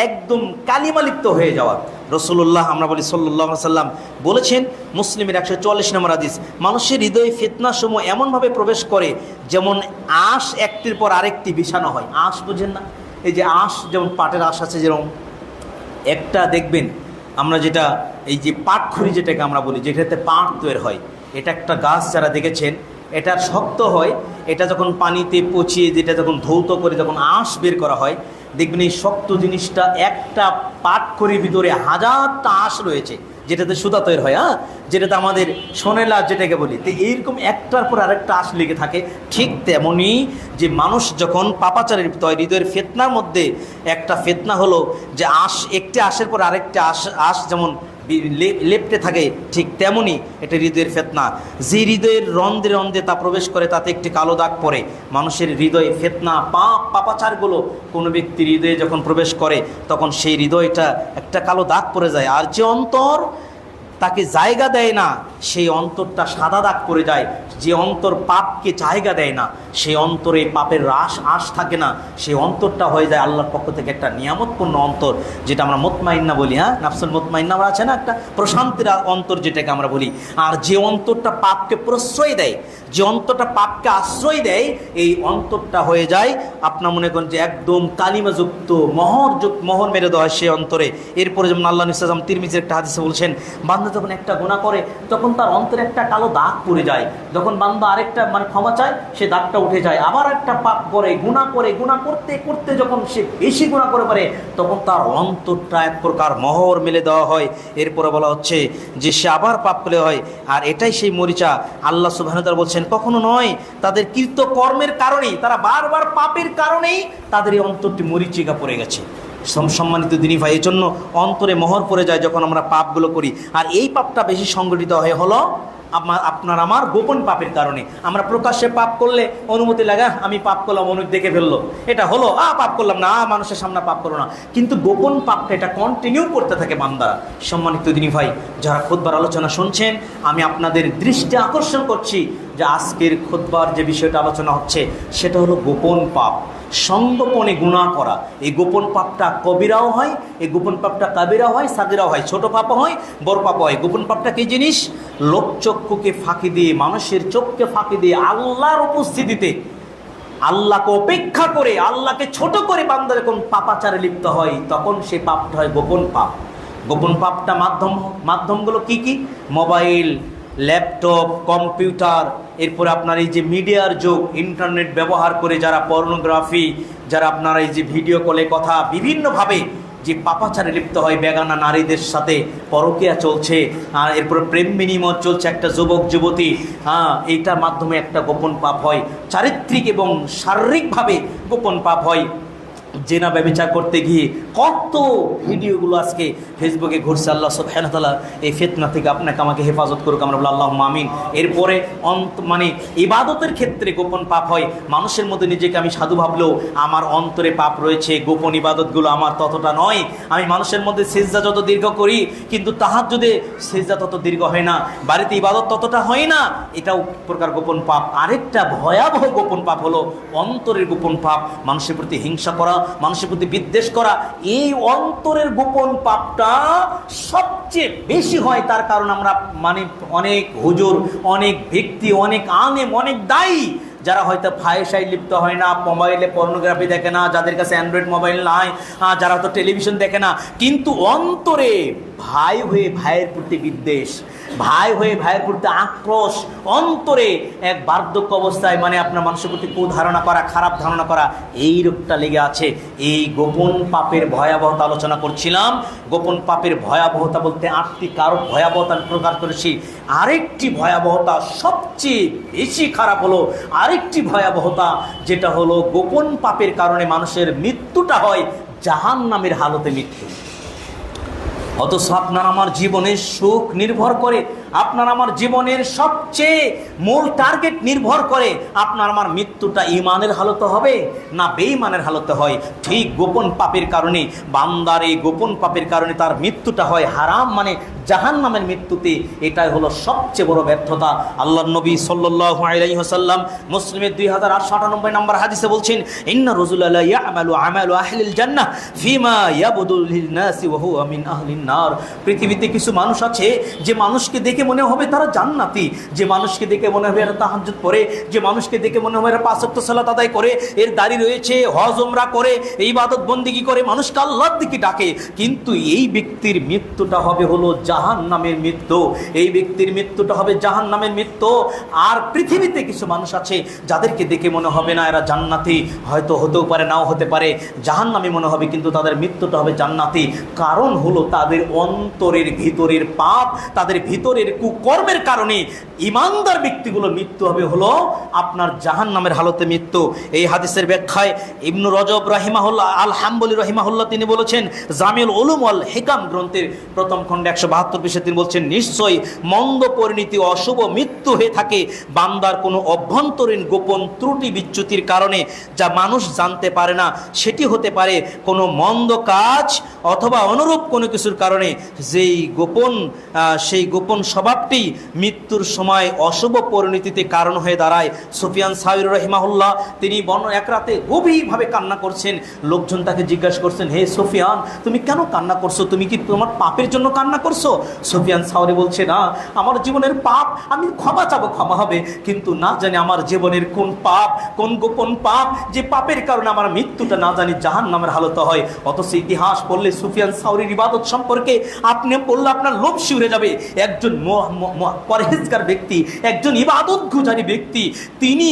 একদম কালিমালিপ্ত হয়ে যাওয়া, রাসূলুল্লাহ আমরা বলি সাল্লাল্লাহু আলাইহি ওয়াসাল্লাম বলেছেন, মুসলিমের 144 নম্বর হাদিস, মানুষের হৃদয়ে ফিতনাসমূহ এমনভাবে প্রবেশ করে যেমন আঁশ একটির পর আরেকটি বিছানো হয়। আঁশ বুঝেন না? এই যে আঁশ, যেমন পাটের আঁশ আছে, যেরকম একটা দেখবেন আমরা যেটা এই যে পাটখড়ি যেটাকে আমরা বলি, যেটাতে পাট তৈরি হয়, এটা একটা গাছ যারা দেখেছেন এটা শক্ত হয়, এটা যখন পানিতে পচিয়ে যেটা যখন ধৌত করে যখন আঁশ বের করা হয়, দেখবেন এই শক্ত জিনিসটা একটা পাটখড়ির ভিতরে 1000টা আঁশ রয়েছে, যেটাতে সুতা তৈরি হয়, যেটাতে আমাদের সোনেলা যেটাকে বলি। তো এইরকম একটার পর আরেকটা আঁশ লেগে থাকে। ঠিক তেমনই যে মানুষ যখন পাপাচারে লিপ্ত হয়, হৃদয়ের ফিতনার মধ্যে একটা ফিতনা হলো যে একটি আঁশের পর আরেকটা আঁশ যেমন লেপ্টে থাকে, ঠিক তেমনই এটা হৃদয়ের ফিতনা। যে হৃদয়ের রন্ধ্রে রন্ধ্রে তা প্রবেশ করে তাতে একটি কালো দাগ পড়ে। মানুষের হৃদয়ে ফিতনা, পাপাচারগুলো কোনো ব্যক্তির হৃদয়ে যখন প্রবেশ করে তখন সেই হৃদয়টা একটা কালো দাগ পড়ে যায়। আর যে অন্তর তাকে জায়গা দেয় না সেই অন্তরটা সাদা দাগ পড়ে যায়। যে অন্তর পাপকে জায়গা দেয় না সেই অন্তরে পাপের আশ থাকে না, সেই অন্তরটা হয়ে যায় আল্লাহর পক্ষ থেকে একটা নিয়ামতপূর্ণ অন্তর, যেটা আমরা মুতমাইন্না বলি। নাফসুল মুতমাইন্না আমরা আছে না, একটা প্রশান্তির অন্তর যেটাকে আমরা বলি। আর যে অন্তরটা পাপকে প্রশ্রয় দেয়, যে অন্তরটা পাপকে আশ্রয় দেয়, এই অন্তরটা হয়ে যায় আপনার মনে করেন যে একদম কালিমাযুক্ত, মোহর মেরে দেওয়া হয় সে অন্তরে। এরপরে যেমন আল্লাহ নবী সাল্লাল্লাহু আলাইহি ওয়াসাল্লাম তিরমিজির একটা হাদিসে বলছেন, বান্দা যখন একটা গুনাহ করে তখন তার অন্তরে একটা কালো দাগ পড়ে যায়, যখন বান্দা আরেকটা ক্ষমা চায় সে দাগটা উঠে যায়, আবার একটা পাপ করে গুনাহ করতে করতে যখন সে বেশি গুনাহ করে পারে তখন তার অন্তরটা এক প্রকার মোহর মেলে দেওয়া হয়। এরপরে বলা হচ্ছে যে সে আবার পাপ করে হয়। আর এটাই সেই মরিচা। আল্লাহ সুবহানাহু ওয়া তাআলা বলছেন কখনো নয়, তাদের কৃত কর্মের কারণেই, তারা বারবার পাপের কারণেই তাদের এই অন্তরটি মরিচিকা পড়ে গেছে। সম্মানিত দিনী ভাই, এই জন্য অন্তরে মোহর পড়ে যায় যখন আমরা পাপগুলো করি। আর এই পাপটা বেশি সংগঠিত হলো আপনার আমার গোপন পাপের কারণে। আমরা প্রকাশ্যে পাপ করলে অনুমতি লাগে, আমি পাপ করলাম, অনুমতি দেখে ফেললো, এটা হলো পাপ করলাম না, মানুষের সামনে পাপ করো না। কিন্তু গোপন পাপটা এটা কন্টিনিউ করতে থাকে বান্দারা। সম্মানিত দিনী ভাই, যারা খুতবার আলোচনা শুনছেন, আমি আপনাদের দৃষ্টি আকর্ষণ করছি যে আজকের খুতবার যে বিষয়টা আলোচনা হচ্ছে সেটা হলো গোপন পাপ, সংগোপনে গুনাহ করা। এই গোপন পাপটা কবিরাও হয়, এই গোপন পাপটা কাবিরাও হয়, সাগিরাও হয়, ছোট পাপও হয়, বড় পাপও হয়। গোপন পাপটা কি জিনিস? লোকচক্ষুকে ফাঁকি দিয়ে, মানুষের চোখকে ফাঁকি দিয়ে, আল্লাহর উপস্থিতিতে আল্লাহকে উপেক্ষা করে, আল্লাহকে ছোট করে বান্দা যখন পাপাচারে লিপ্ত হয় তখন সে পাপটা হয় গোপন পাপ। গোপন পাপটা মাধ্যমগুলো কি কি? মোবাইল, ল্যাপটপ, কম্পিউটার, এরপরে আপনার এই যে মিডিয়ার যুগ, ইন্টারনেট ব্যবহার করে যারা পর্নোগ্রাফি, যারা আপনার এই যে ভিডিও কলে কথা, বিভিন্নভাবে যে পাপাচারে লিপ্ত হয়, বেগানা নারীদের সাথে পরকীয়া চলছে, আর এরপরে প্রেম বিনিময় চলছে একটা যুবক যুবতী, এইটার মাধ্যমে একটা গোপন পাপ হয়। চারিত্রিক এবং শারীরিকভাবে গোপন পাপ হয়। জেনা ব্যভিচার করতে গিয়ে কত ভিডিওগুলো আজকে ফেসবুকে ঘুরছে। আল্লাহ সুবহানাহু ওয়া তাআলা এই ফিতনা থেকে আপনাকে আমাকে হেফাজত করুক, আমরা বলি আল্লাহুম্মা আমিন। এরপরে ইবাদতের ক্ষেত্রে গোপন পাপ হয়। মানুষের মধ্যে নিজেকে আমি সাধু ভাবলেও আমার অন্তরে পাপ রয়েছে, গোপন ইবাদতগুলো আমার ততটা নয়। আমি মানুষের মধ্যে সিজদা যত দীর্ঘ করি কিন্তু তাহাজ্জুদে সিজদা তত দীর্ঘ হয় না, বাড়িতে ইবাদত ততটা হয় না, এটাও প্রকার গোপন পাপ। আরেকটা ভয়াবহ গোপন পাপ হলো অন্তরের গোপন পাপ, মানুষের প্রতি হিংসা করা, মানুষের প্রতি বিদ্বেষ করা। এই অন্তরের গোপন পাপটা সবচেয়ে বেশি হয়। তার কারণ আমরা অনেক হুজুর, অনেক ব্যক্তি, অনেক আলেম, অনেক দায়ী যারা হয়তো ফাহিশায় লিপ্ত হয় না, মোবাইলে পর্নোগ্রাফি দেখে না, যাদের কাছে অ্যান্ড্রয়েড মোবাইল নাই, যারা হয়তো টেলিভিশন দেখে না, কিন্তু অন্তরে ভাই হয়ে ভাইয়ের প্রতি বিদ্বেষ, ভাই হয়ে ভাইয়ের প্রতি আক্রোশ, অন্তরে এক বার্ধক্য অবস্থায় আপনার মানুষের প্রতি কুধারণা করা, খারাপ ধারণা করা, এই রূপটা লেগে আছে। এই গোপন পাপের ভয়াবহতা আলোচনা করছিলাম। গোপন পাপের ভয়াবহতা বলতে 8টি কারণ ভয়াবহতা আমি প্রকাশ করেছি। আরেকটি ভয়াবহতা সবচেয়ে বেশি খারাপ হলো, আরেকটি ভয়াবহতা যেটা হলো গোপন পাপের কারণে মানুষের মৃত্যুটা হয় জাহান্নামের হালতে মৃত্যু। অথচ আপনার আমার জীবনের সুখ নির্ভর করে, আপনার আমার জীবনের সবচেয়ে মূল টার্গেট নির্ভর করে আপনার আমার মৃত্যুটা ঈমানের হালতে হবে না বেঈমানের হালতে হয়। ঠিক গোপন পাপের কারণে বান্দার এই গোপন পাপের কারণে তার মৃত্যুটা হয় হারাম, জাহান্নামের মৃত্যুতে। এটাই হলো সবচেয়ে বড় ব্যর্থতা। আল্লাহর নবী সাল্লাল্লাহু আলাইহি ওয়াসাল্লাম মুসলিমের 2898 নম্বর হাদিসে বলছেন, ইন্না রাজুলা ইয়ামালু আমালু আহলিল জান্নাহ ফিমা ইয়াবদু লিন নাসি ওয়া হুয়া মিন আহলিন নার। পৃথিবীতে কিছু মানুষ আছে যে মানুষকে দেখে মনে হবে তারা জান্নাতি, যে মানুষকে দেখে মনে হবে এরা তাহাজ্জুদ পড়ে, যে মানুষকে দেখে মনে হবে এরা 5 ওয়াক্ত সালাত আদায় করে, এর দাড়ি রয়েছে, হজ উমরা করে, ইবাদত বন্দেগী করে, মানুষকে আল্লাহর দিকে ডাকে, কিন্তু এই ব্যক্তির মৃত্যুটা হবে হলো জাহান্নামের মৃত্যু। এই ব্যক্তির মৃত্যুটা হবে জাহান্নামের মৃত্যু। আর পৃথিবীতে কিছু মানুষ আছে যাদেরকে দেখে মনে হবে না এরা জান্নাতি, হয়তো হতেও পারে নাও হতে পারে, জাহান্নামী মনে হবে, কিন্তু তাদের মৃত্যুটা হবে জান্নাতি। কারণ হলো তাদের অন্তরের ভিতরের পাপ, তাদের ভিতরের কুকর্মের কারণে ইমানদার ব্যক্তিগুলোর মৃত্যু হবে হলো আপনার জাহান্নামের হালতে মৃত্যু। এই হাদিসের ব্যাখ্যায় ইবনু রজব রাহিমাহুল্লাহ আল হাম্বলি রাহিমাহুল্লাহ তিনি বলেছেন, জামিউল উলুম ওয়াল হিকাম গ্রন্থের প্রথম খণ্ডে 172 পৃষ্ঠা তিনি বলছেন, নিশ্চয়ই মন্দ পরিণতি অশুভ মৃত্যু হয়ে থাকে বান্দার কোনো অভ্যন্তরীণ গোপন ত্রুটি বিচ্যুতির কারণে, যা মানুষ জানতে পারে না। সেটি হতে পারে কোনো মন্দ কাজ অথবা অনুরূপ কোনো কিছুর কারণে। সেই গোপন স্বভাবটি মৃত্যুর সময় অশুভ পরিণতিতে কারণ হয়ে দাঁড়ায়। সুফিয়ান সাউরি রাহিমাহুল্লাহ তিনি এক রাতে গভীরভাবে কান্না করছেন। লোকজন তাকে জিজ্ঞাসা করছেন, হে সুফিয়ান, তুমি কেন কান্না করছো? তুমি কি তোমার পাপের জন্য কান্না করছো? সুফিয়ান সাউরি বলছে, না, আমার জীবনের পাপ, আমি ক্ষমা চাবো, ক্ষমা হবে, কিন্তু না জানি আমার জীবনের কোন পাপ, কোন গোপন পাপ, যে পাপের কারণে আমার মৃত্যুটা না জানি জাহান্নামের হালতে হয়। অথচ ইতিহাস পড়লে সুফিয়ান সাউরির ইবাদত সম্পর্কে আপনি পড়লে আপনার লোভ শিউরে যাবে। একজন পরহেজগার ব্যক্তি, একজন ইবাদত গুজারি ব্যক্তি, তিনি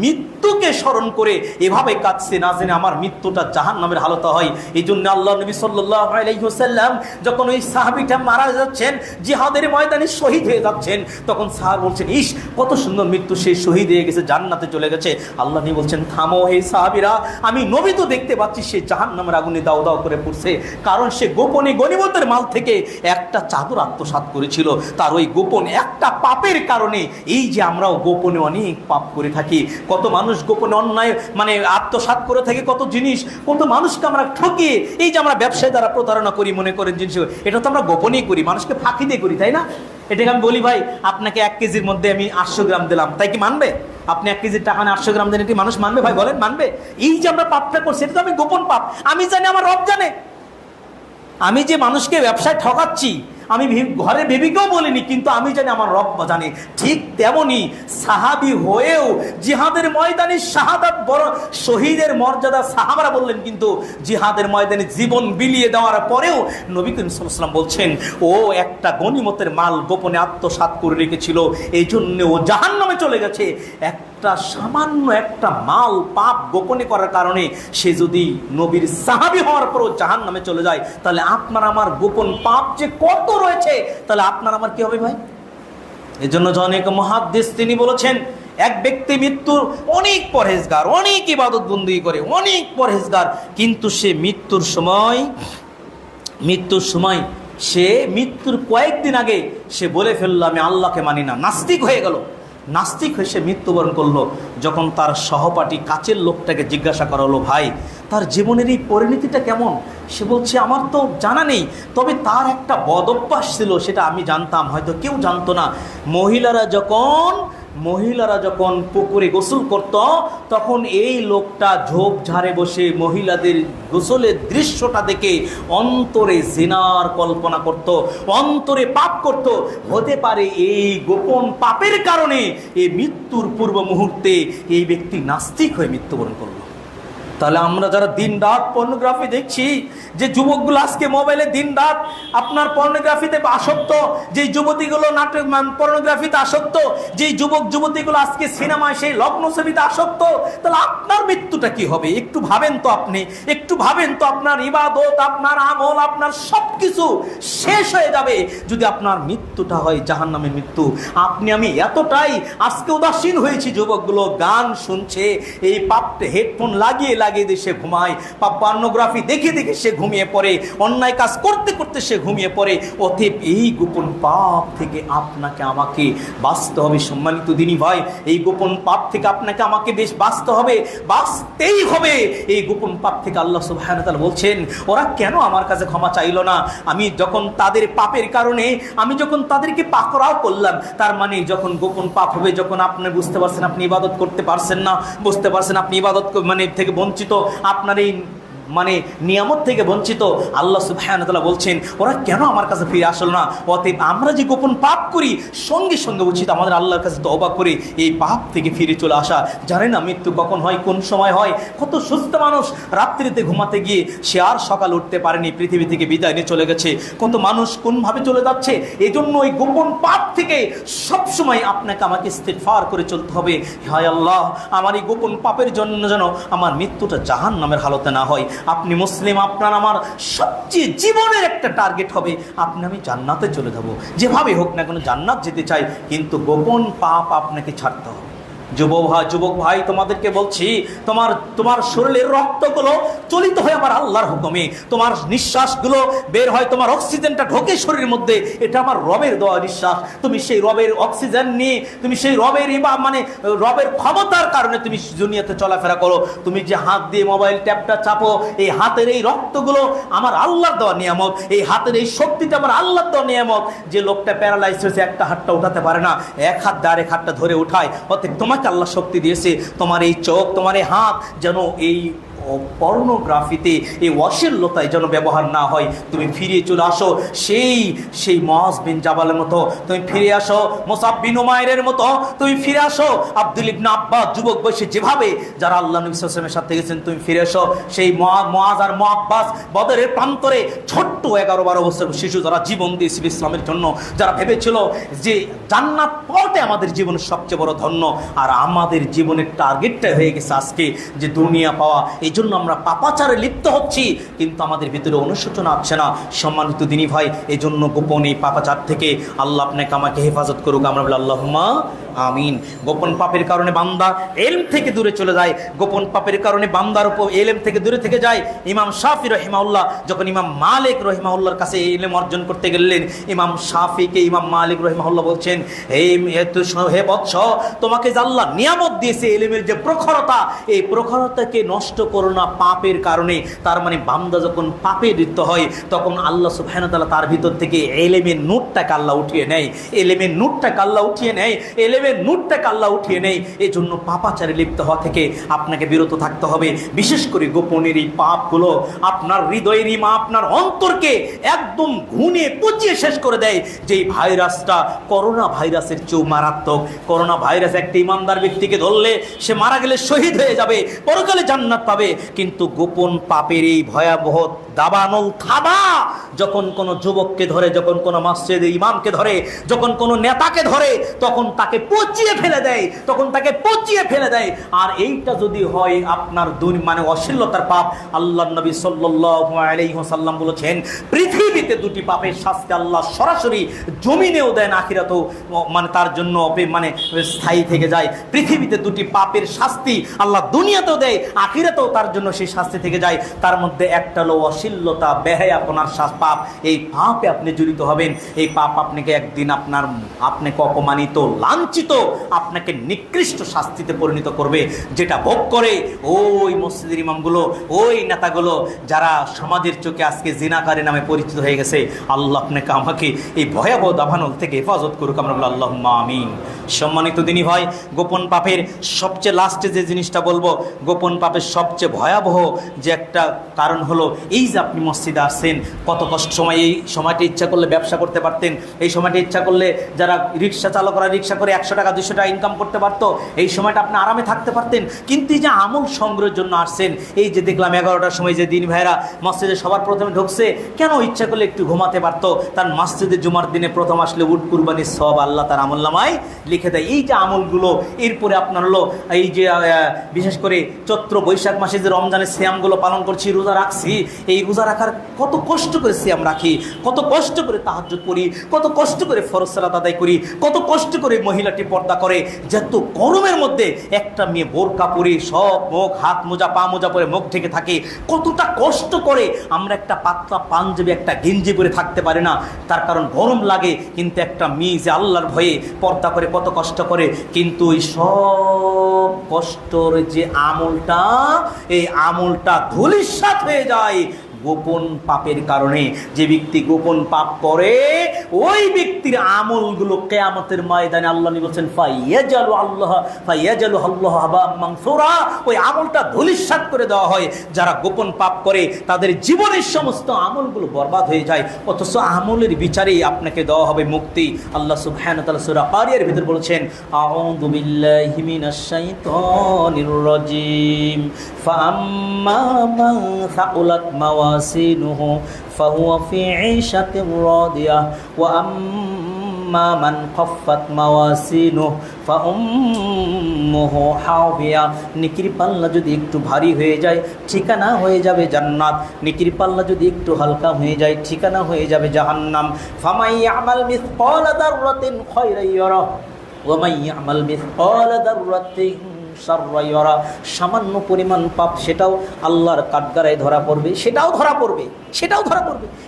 মৃত্যুকে স্মরণ করে এভাবে কাঁদছে, না জেনে আমার মৃত্যুটা জাহান্নামের হালতে হয়। এই জন্য আল্লাহ নবী সাল্লাল্লাহু আলাইহি ওয়াসাল্লাম যখন ওই সাহাবীটা মারা যাচ্ছেন, জিহাদের ময়দানে শহীদ হয়ে যাচ্ছেন, তখন সাহাবা বলছেন, ইস, কত সুন্দর মৃত্যু, সে শহীদ হয়ে গেছে, জান্নাতে চলে গেছে। আল্লাহ নবী বলছেন, থামো হে সাহাবীরা, আমি নবী তো দেখতে পাচ্ছি সে জাহান্নামের আগুনে দাও দাও করে পড়ছে, কারণ সে গোপনে গনিমতের মাল থেকে একটা চাদর আত্মসাৎ করেছিল। তার ওই গোপন একটা পাপের কারণে, এই যে আমরাও গোপনে অনেক পাপ করে থাকি, কত মানুষ গোপনে অন্যায় আত্মসাৎ করে থাকে, কত জিনিস, কত মানুষকে আমরা ঠকিয়ে, এই যে আমরা ব্যবসায় দ্বারা প্রতারণা করি, মনে করেন জিনিস, এটা তো আমরা গোপনেই করি, মানুষকে ফাঁকি দিয়ে করি, তাই না? এটাকে আমি বলি, ভাই আপনাকে 1 কেজির মধ্যে আমি 800 গ্রাম দিলাম, তাই কি মানবে? আপনি 1 কেজির টাকা 800 গ্রাম দেন, এটি মানুষ মানবে? ভাই বলেন, মানবে? এই যে আমরা পাপটা করছি, এটা তো আমি গোপন পাপ, আমি জানি, আমার রব জানে। আমি যে মানুষকে ব্যবসায় ঠকাচ্ছি, আমি ঘরে বেবিকেও বলিনি, কিন্তু আমি জানি, আমার রব জানে। ঠিক তেমনি সাহাবী হয়েও জিহাদের ময়দানে শাহাদাত, বড় শহীদের মর্যাদা সাহাবারা বললেন, কিন্তু জিহাদের ময়দানে জীবন বিলিয়ে দেওয়ার পরেও নবী করিম সাল্লাল্লাহু আলাইহি ওয়াসাল্লাম বলছেন, ও একটা গনিমতের মাল গোপনে আত্মসাৎ করে রেখেছিল, এই জন্য ও জাহান্নামে চলে গেছে। একটা সামান্য একটা মাল পাপ গোপনে করার কারণে সে যদি নবীর সাহাবী হওয়ার পরও জাহান্নামে চলে যায়, তাহলে আপনার আমার গোপন পাপ যে কত রয়েছে, তাহলে আপনার আমার কি হবে ভাই? এই জন্য অনেক মুহাদ্দিস তিনি বলেছেন, এক ব্যক্তি মৃত্যুর অনেক পরহেজগার, অনেক ইবাদত বন্দেগী করে, অনেক পরহেজগার, কিন্তু সে মৃত্যুর সময় সে মৃত্যুর কয়েকদিন আগে সে বলে ফেললো, আমি আল্লাহকে মানি না, নাস্তিক হয়ে গেল। নাস্তিক হয়ে সে মৃত্যুবরণ করলো। যখন তার সহপাঠী কাছের লোকটাকে জিজ্ঞাসা করা হলো, ভাই তার জীবনের এই পরিণতিটা কেমন? সে বলছে, আমার তো জানা নেই, তবে তার একটা বদ অভ্যাস ছিল, সেটা আমি জানতাম, হয়তো কেউ জানতো না। মহিলারা যখন পুকুরে গোসল করত, তখন এই লোকটা ঝোপঝাড়ে বসে মহিলাদের গোসলের দৃশ্যটা দেখে অন্তরে জিনার কল্পনা করত, অন্তরে পাপ করত। হতে পারে এই গোপন পাপের কারণে এই মৃত্যুর পূর্ব মুহূর্তে এই ব্যক্তি নাস্তিক হয়ে মৃত্যুবরণ করল। তাহলে আমরা যারা দিন রাত পর্নোগ্রাফি দেখছি, যে যুবকগুলো আজকে মোবাইলে দিন রাত আপনার পর্নোগ্রাফিতে আসক্ত, যে যুবতীগুলো নাটক পর্নোগ্রাফিতে আসক্ত, যে যুবক যুবতীগুলো আজকে সিনেমায় সেই লগ্ন ছবিতে আসক্ত, তাহলে আপনার মৃত্যুটা কি হবে? একটু ভাবেন তো, আপনি একটু ভাবেন তো, আপনার ইবাদত, আপনার আমল, আপনার সব কিছু শেষ হয়ে যাবে যদি আপনার মৃত্যুটা হয় জাহান্নামের মৃত্যু। আপনি আমি এতটাই আজকে উদাসীন হয়েছি, যুবকগুলো গান শুনছে, এই পাপটা হেডফোন লাগিয়ে সে ঘুমায়, পর্নোগ্রাফি দেখে দেখে সে ঘুমিয়ে পড়ে, অন্যায় কাজ করতে করতে সে ঘুমিয়ে পড়ে। অতএব এই গোপন পাপ থেকে আপনাকে আমাকে বাঁচতে হবে। সম্মানিত দিনী ভাই, এই গোপন পাপ থেকে আপনাকে আমাকে বেশ বাঁচতে হবে, বাঁচতেই হবে। এই গোপন পাপ থেকে আল্লাহ সুবহানাহু ওয়া তাআলা বলছেন, ওরা কেন আমার কাছে ক্ষমা চাইল না? আমি যখন তাদের পাপের কারণে আমি যখন তাদেরকে পাকড়াও করলাম, তার মানে যখন গোপন পাপ হবে, যখন আপনি বুঝতে পারছেন আপনি ইবাদত করতে পারছেন না, বুঝতে পারছেন আপনি ইবাদত থেকে বঞ্চিত, আপনার এই নিয়ামত থেকে বঞ্চিত, আল্লাহ সুবহানাহু ওয়া তাআলা বলছেন, ওরা কেন আমার কাছে ফিরে আসলো না? অতএব আমরা যে গোপন পাপ করি, সঙ্গে সঙ্গে উচিত আমাদের আল্লাহর কাছে তওবা করে এই পাপ থেকে ফিরে চলে আসা। জানেন না মৃত্যু কখন হয়, কোন সময় হয়? কত সুস্থ মানুষ রাত্রিতে ঘুমাতে গিয়ে সে আর সকাল উঠতে পারেনি, পৃথিবী থেকে বিদায় নিয়ে চলে গেছে। কত মানুষ কোনভাবে চলে যাচ্ছে। এই জন্য এই গোপন পাপ থেকে সবসময় আপনাকে আমাকে ইস্তিগফার করে চলতে হবে। হায় আল্লাহ, আমার এই গোপন পাপের জন্য যেন আমার মৃত্যুটা জাহান্নামের হালতে না হয়। আপনি মুসলিম, আপনার আমার সবচেয়ে জীবনের একটা টার্গেট হবে আপনি আমি জান্নাতে চলে যাব, যেভাবে হোক না কেন জান্নাত যেতে চাই, কিন্তু গোপন পাপ আপনাকে ছাড়তে হবে। যুবক ভাই, তোমাদেরকে বলছি, তোমার শরীরের রক্তগুলো চলিত হয় আমার আল্লাহর হুকুমে, তোমার নিঃশ্বাসগুলো বের হয়, তোমার অক্সিজেনটা ঢোকে শরীরের মধ্যে, এটা আমার রবের দেওয়া নিঃশ্বাস। তুমি সেই রবের অক্সিজেন নিয়ে, তুমি সেই রবের রবের ক্ষমতার কারণে তুমি দুনিয়াতে চলাফেরা করো। তুমি যে হাত দিয়ে মোবাইল ট্যাপটা চাপো, এই হাতের এই রক্তগুলো আমার আল্লাহর দেওয়া নিয়ামত, এই হাতের এই শক্তিটা আমার আল্লাহর দেওয়া নিয়ামত। যে লোকটা প্যারালাইজ হয়েছে, একটা হাতটা উঠাতে পারে না, এক হাত দিয়ে আরেক হাতটা ধরে উঠায়, অতএব তোমাকে আল্লাহ শক্তি দিয়েছে। তোমার এই চোখ, তোমার এই হাত যেন এই পর্নোগ্রাফিতে, এই অশ্লীলতায় যেন ব্যবহার না হয়। তুমি ফিরে চলে আসো সেই মুআজ বিন জাবালের মতো, তুমি ফিরে আসো মুসাব বিন উমাইরের মতো, তুমি ফিরে আসো আব্দুল ইবনে আব্বাস যুবক বয়সে যেভাবে যারা আল্লাহ নবী সাল্লাল্লাহু আলাইহি ওয়াসাল্লামের সাথে গেছেন, তুমি ফিরে আসো সেই মুআজ আর মুআব্বাস বদরের প্রান্তরে ছোট্ট 11-12 বছর শিশু যারা জীবন দিয়েছিল ইসলামের জন্য, যারা ভেবেছিল যে জান্নাত পাওয়াটাই আমাদের জীবনের সবচেয়ে বড় ধন্য। আর আমাদের জীবনের টার্গেটটা হয়ে গেছে আজকে যে দুনিয়া পাওয়া। এই জন্য আমরা পাপাচারে লিপ্ত হচ্ছি, কিন্তু আমাদের ভিতরে অনুশোচনা আসছে না। সম্মানিত দিনী ভাই, এই জন্য গোপন এই পাপাচার থেকে আল্লাহ আপনাকে আমাকে হেফাজত করুক। আমরা বলি আল্লাহুম্মা আমিন। গোপন পাপের কারণে বান্দা ইলম থেকে দূরে চলে যায়, গোপন পাপের কারণে বান্দার উপর ইলম থেকে দূরে থেকে যায়। ইমাম শাফি রহিমাহুল্লাহ যখন ইমাম মালিক রহিমাহুল্লাহর কাছে ইলম অর্জন করতে গেলেন, ইমাম শাফিকে ইমাম মালিক রহিমাহুল্লাহ বলছেন, হে বৎস, তোমাকে যে আল্লাহ নিয়ামত দিয়েছে ইলমের যে প্রখরতা, এই প্রখরতাকে নষ্ট করো না পাপের কারণে। তার মানে বান্দা যখন পাপে লিপ্ত হয়, তখন আল্লাহ সুবহানাহু ওয়া তাআলা তার ভিতর থেকে ইলমের নূরটাকে আল্লাহ উঠিয়ে নেয়, ইলমের নূরটাকে আল্লাহ উঠিয়ে নেয়, ইলমের নূরটাকে আল্লাহ উঠিয়ে নেয়। এই জন্য পাপাচারে লিপ্ত হওয়া থেকে আপনাকে বিরত থাকতে হবে। বিশেষ করে গোপনের এই পাপগুলো আপনার হৃদয়ের ইমা, আপনার অন্তরকে একদম ঘুনে পচিয়ে শেষ করে দেয়। যেই ভাইরাসটা করোনা ভাইরাসের চেয়েও মারাত্মক। করোনা ভাইরাস একটা ইমানদার ব্যক্তিকে ধরলে সে মারা গেলে শহীদ হয়ে যাবে, পরকালে জান্নাত পাবে। কিন্তু গোপন পাপের এই ভয়াবহ দাবানল থাবা যখন কোনো যুবককে ধরে, যখন কোনো মসজিদের ইমামকে ধরে, যখন কোনো নেতাকে ধরে, তখন তাকে পচিয়ে ফেলে দেয়, তখন তাকে পচিয়ে ফেলে দেয়। আর এইটা যদি হয় আপনার অশ্লীলতার পাপ, আল্লাহ নবী সাল্লাল্লাহু আলাইহি ওয়াসাল্লাম বলেছেন, পৃথিবীতে দুটি পাপের শাস্তি আল্লাহ সরাসরি জমিনেও দেন, আখিরাতেও তার জন্য স্থায়ী থেকে যায়। পৃথিবীতে দুটি পাপের শাস্তি আল্লাহ দুনিয়াতেও দেয়, আখিরাতেও তার জন্য সেই শাস্তি থেকে যায়। তার মধ্যে একটা হলো অশ্লীলতা, বেহায়াপনার পাপ। এই পাপে আপনি জড়িত হবেন, এই পাপ আপনাকে একদিন আপনাকে অপমানিত, লাঞ্ছিত, আপনাকে নিকৃষ্ট শাস্তিতে পরিণত করবে, যেটা ভোগ করে ওই মসজিদের ইমামগুলো, ওই নেতাগুলো যারা সমাজের চোখে আজকে জিনাকারী নামে পরিচিত হয়ে গেছে। আল্লাহ আপনাকে আমাকে এই ভয়াবহ দাবানল থেকে হেফাজত করুক। আমরা বলি আল্লাহুম্মা আমিন। সম্মানিত দিনী ভাই, গোপন পাপের সবচেয়ে লাস্টে যে জিনিসটা বলবো, গোপন পাপের সবচেয়ে ভয়াবহ যে একটা কারণ হলো এই যে আপনি মসজিদে আসছেন, কত কষ্ট সময়, এই সময়টা ইচ্ছা করলে ব্যবসা করতে পারতেন, এই সময়টা ইচ্ছা করলে যারা রিক্সা চালকরা রিক্সা করে 100 টাকা 200 টাকা ইনকাম করতে পারতো, এই সময়টা আপনি আরামে থাকতে পারতেন। কিন্তু এই যে আমল সংগ্রহের জন্য আসছেন, এই যে দেখলাম 11টার সময় যে দিন ভাইরা মসজিদে সবার প্রথমে ঢুকছে, কেন ইচ্ছা করলে একটু ঘুমাতে পারতো। তার মসজিদে জুমার দিনে প্রথম আসলে উট কুরবানির সওয়াব আল্লাহ তার আমলনামায় লিখে দেয়। এই যে আমলগুলো, এরপরে আপনার হলো এই যে বিশেষ করে চৈত্র বৈশাখ মাসে যে রমজানের সিয়ামগুলো পালন করছি, রোজা রাখছি, এই রোজা রাখার কত কষ্ট করে সিয়াম রাখি, কত কষ্ট করে তাহাজ্জুদ পড়ি, কত কষ্ট করে ফরজ সালাত আদায় করি, কত কষ্ট করে মহিলাটি পর্দা করে। যত গরমের মধ্যে একটা মেয়ে বোরকা পরে সব মুখ, হাত মোজা, পা মোজা পরে মুখ ঢেকে থাকে, কতটা কষ্ট করে। আমরা একটা পাতলা পাঞ্জাবি, একটা গেঞ্জি পরে থাকতে পারি না, তার কারণ গরম লাগে। কিন্তু একটা মেয়ে যে আল্লাহর ভয়ে পর্দা করে কত কষ্ট করে, কিন্তু এই সব কষ্টর যে আমলটা, এই আমলটা ধূলিসাৎ হয়ে যায় গোপন পাপের কারণে। যে ব্যক্তি গোপন পাপ করে, ওই ব্যক্তির আমলগুলো কিয়ামতের ময়দানে আল্লাহ বলেছেন ফাইয়াজালু আল্লাহ হাবাম মানসুরা, ওই আমলটা ধূলিসাৎ করে দেওয়া হয়। যারা গোপন পাপ করে তাদের জীবনের সমস্ত আমলগুলো বরবাদ হয়ে যায়, অথচ আমলের বিচারেই আপনাকে দেওয়া হবে মুক্তি। আল্লাহ সুবহানাহু ওয়া তাআলা সূরা কারিয়ার ভিতর বলেছেন, আউযু বিল্লাহি মিনাশ শাইতানির রাজীম, ফাআম্মা মান সাউলাত মাওয়াসিনুহু ফাহুয়া ফি ঈশাতির রাদিয়াহ ওয়া আম্মা মান খাফফাত মাওয়াসিনুহু ফাউম্মুহু হাওবিয়া। নেকির পাল্লা যদি একটু ভারী হয়ে যায়, ঠিকানা হয়ে যাবে জান্নাত। নেকির পাল্লা যদি একটু হালকা হয়ে যায়, ঠিকানা হয়ে যাবে জাহান্নাম। ফামাই ইয়ামাল মিসকালা যাররাতিন খায়রান ইয়ারাহ ওয়া মান ইয়ামাল মিসকালা যাররাতিন শাররান ইয়ারা, সামান্য পরিমাণ পাপ সেটাও আল্লাহর কাঠগড়ায় ধরা পড়বে, সেটাও ধরা পড়বে।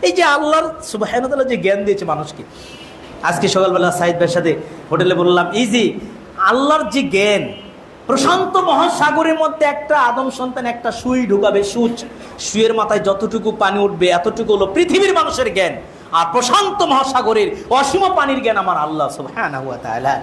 এই যে আল্লাহর সুবহানাহু ওয়া তাআলা যে জ্ঞান দিয়েছে মানুষকে। আজকে সকালবেলা সাইদ ভাইয়ের সাথে হোটেলে বললাম, এই যে আল্লাহর যে জ্ঞান, প্রশান্ত মহাসাগরের মধ্যে একটা আদম সন্তান একটা সুই ঢুকাবে, সুইয়ের মাথায় যতটুকু পানি উঠবে এতটুকু হলো পৃথিবীর মানুষের জ্ঞান। আর প্রশান্ত মহাসাগরের অসীম পানির জ্ঞান আমার আল্লাহ সুবহানাহু ওয়া তাআলা।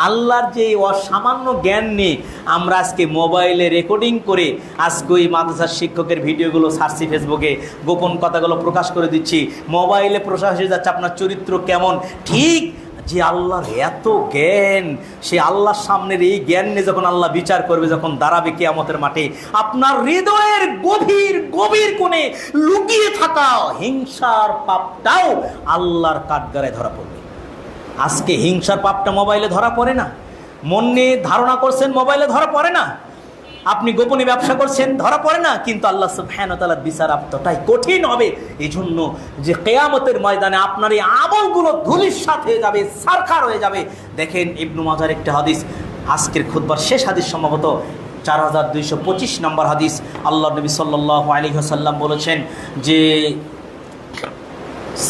আল্লাহর যে অসামান্য জ্ঞান নিয়ে আমরা আজকে মোবাইলে রেকর্ডিং করে আজকে ওই মাদ্রাসার শিক্ষকের ভিডিওগুলো ছাড়ছি, ফেসবুকে গোপন কথাগুলো প্রকাশ করে দিচ্ছি, মোবাইলে প্রকাশ হয়ে যাচ্ছে আপনার চরিত্র কেমন। ঠিক যে আল্লাহর এত জ্ঞান, সে আল্লাহর সামনের এই জ্ঞান নিয়ে যখন আল্লাহ বিচার করবে, যখন দাঁড়াবে কিয়ামতের মাঠে, আপনার হৃদয়ের গভীর গভীর কোণে লুকিয়ে থাকা হিংসার পাপটাও আল্লাহর কাঠগড়ায় ধরা পড়বে। আজকে হিংসার পাপটা মোবাইলে ধরা পড়ে না, মন নিয়ে ধারণা করছেন মোবাইলে ধরা পড়ে না, আপনি গোপনে ব্যবসা করছেন ধরা পড়ে না, কিন্তু আল্লাহ সুবহানাহু ওয়া তাআলার বিচার এতটাই কঠিন হবে এই জন্য যে কিয়ামতের ময়দানে আপনার এই আমলগুলো ধুলিস্যাৎ হয়ে যাবে, সারখার হয়ে যাবে। দেখেন ইবনু মাজার একটা হাদিস, আজকের খুতবার শেষ হাদিস, সম্ভবত 4225 নম্বর হাদিস। আল্লাহ নবী সাল্লাল্লাহু আলাইহি ওয়াসাল্লাম বলেছেন যে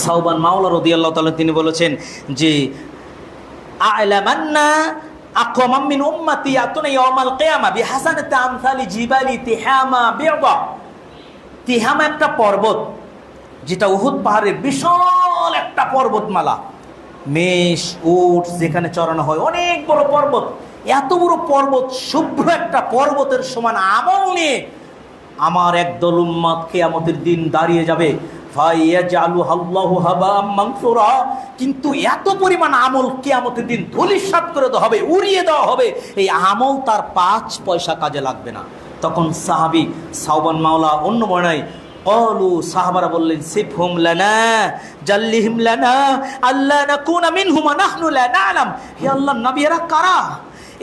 সাওবান মাওলা রাদিয়াল্লাহু তাআলা তিনি বলেছেন যে আ'লামান্না আকওয়াম মিন উম্মতি ইয়াতুনা ইয়াউমাল কিয়ামা বিহাসানাতি আমসালি জিবালি তিহামা বি'দা। তিহামা একটা পর্বত, যেটা উহুদ পাহাড়ের বিশাল একটা পর্বতমালা, মেষ উট যেখানে চড়ানো হয়, অনেক বড় পর্বত। এত বড় পর্বত, শুভ্র একটা পর্বতের সমান আমল নিয়ে আমার একদল উম্মত কিয়ামতের দিন দাঁড়িয়ে যাবে। কিন্তু এত পরিমাণ আমল কিয়ামতের দিন ধূলিসাৎ করে দেওয়া হবে, উড়িয়ে দেওয়া হবে, এই আমল তার 5 পয়সা কাজে লাগবে না। তখন সাহাবী সাওবান মাওলা অন্য বর্ণায় ক্বালু, সাহাবারা বললেন সিফহুম লানা জাল্লিহিম লানা আল্লা নাকুনা মিনহুম ওয়া নাহনু লা না'লাম। হে আল্লাহর নবী, এরা কারা?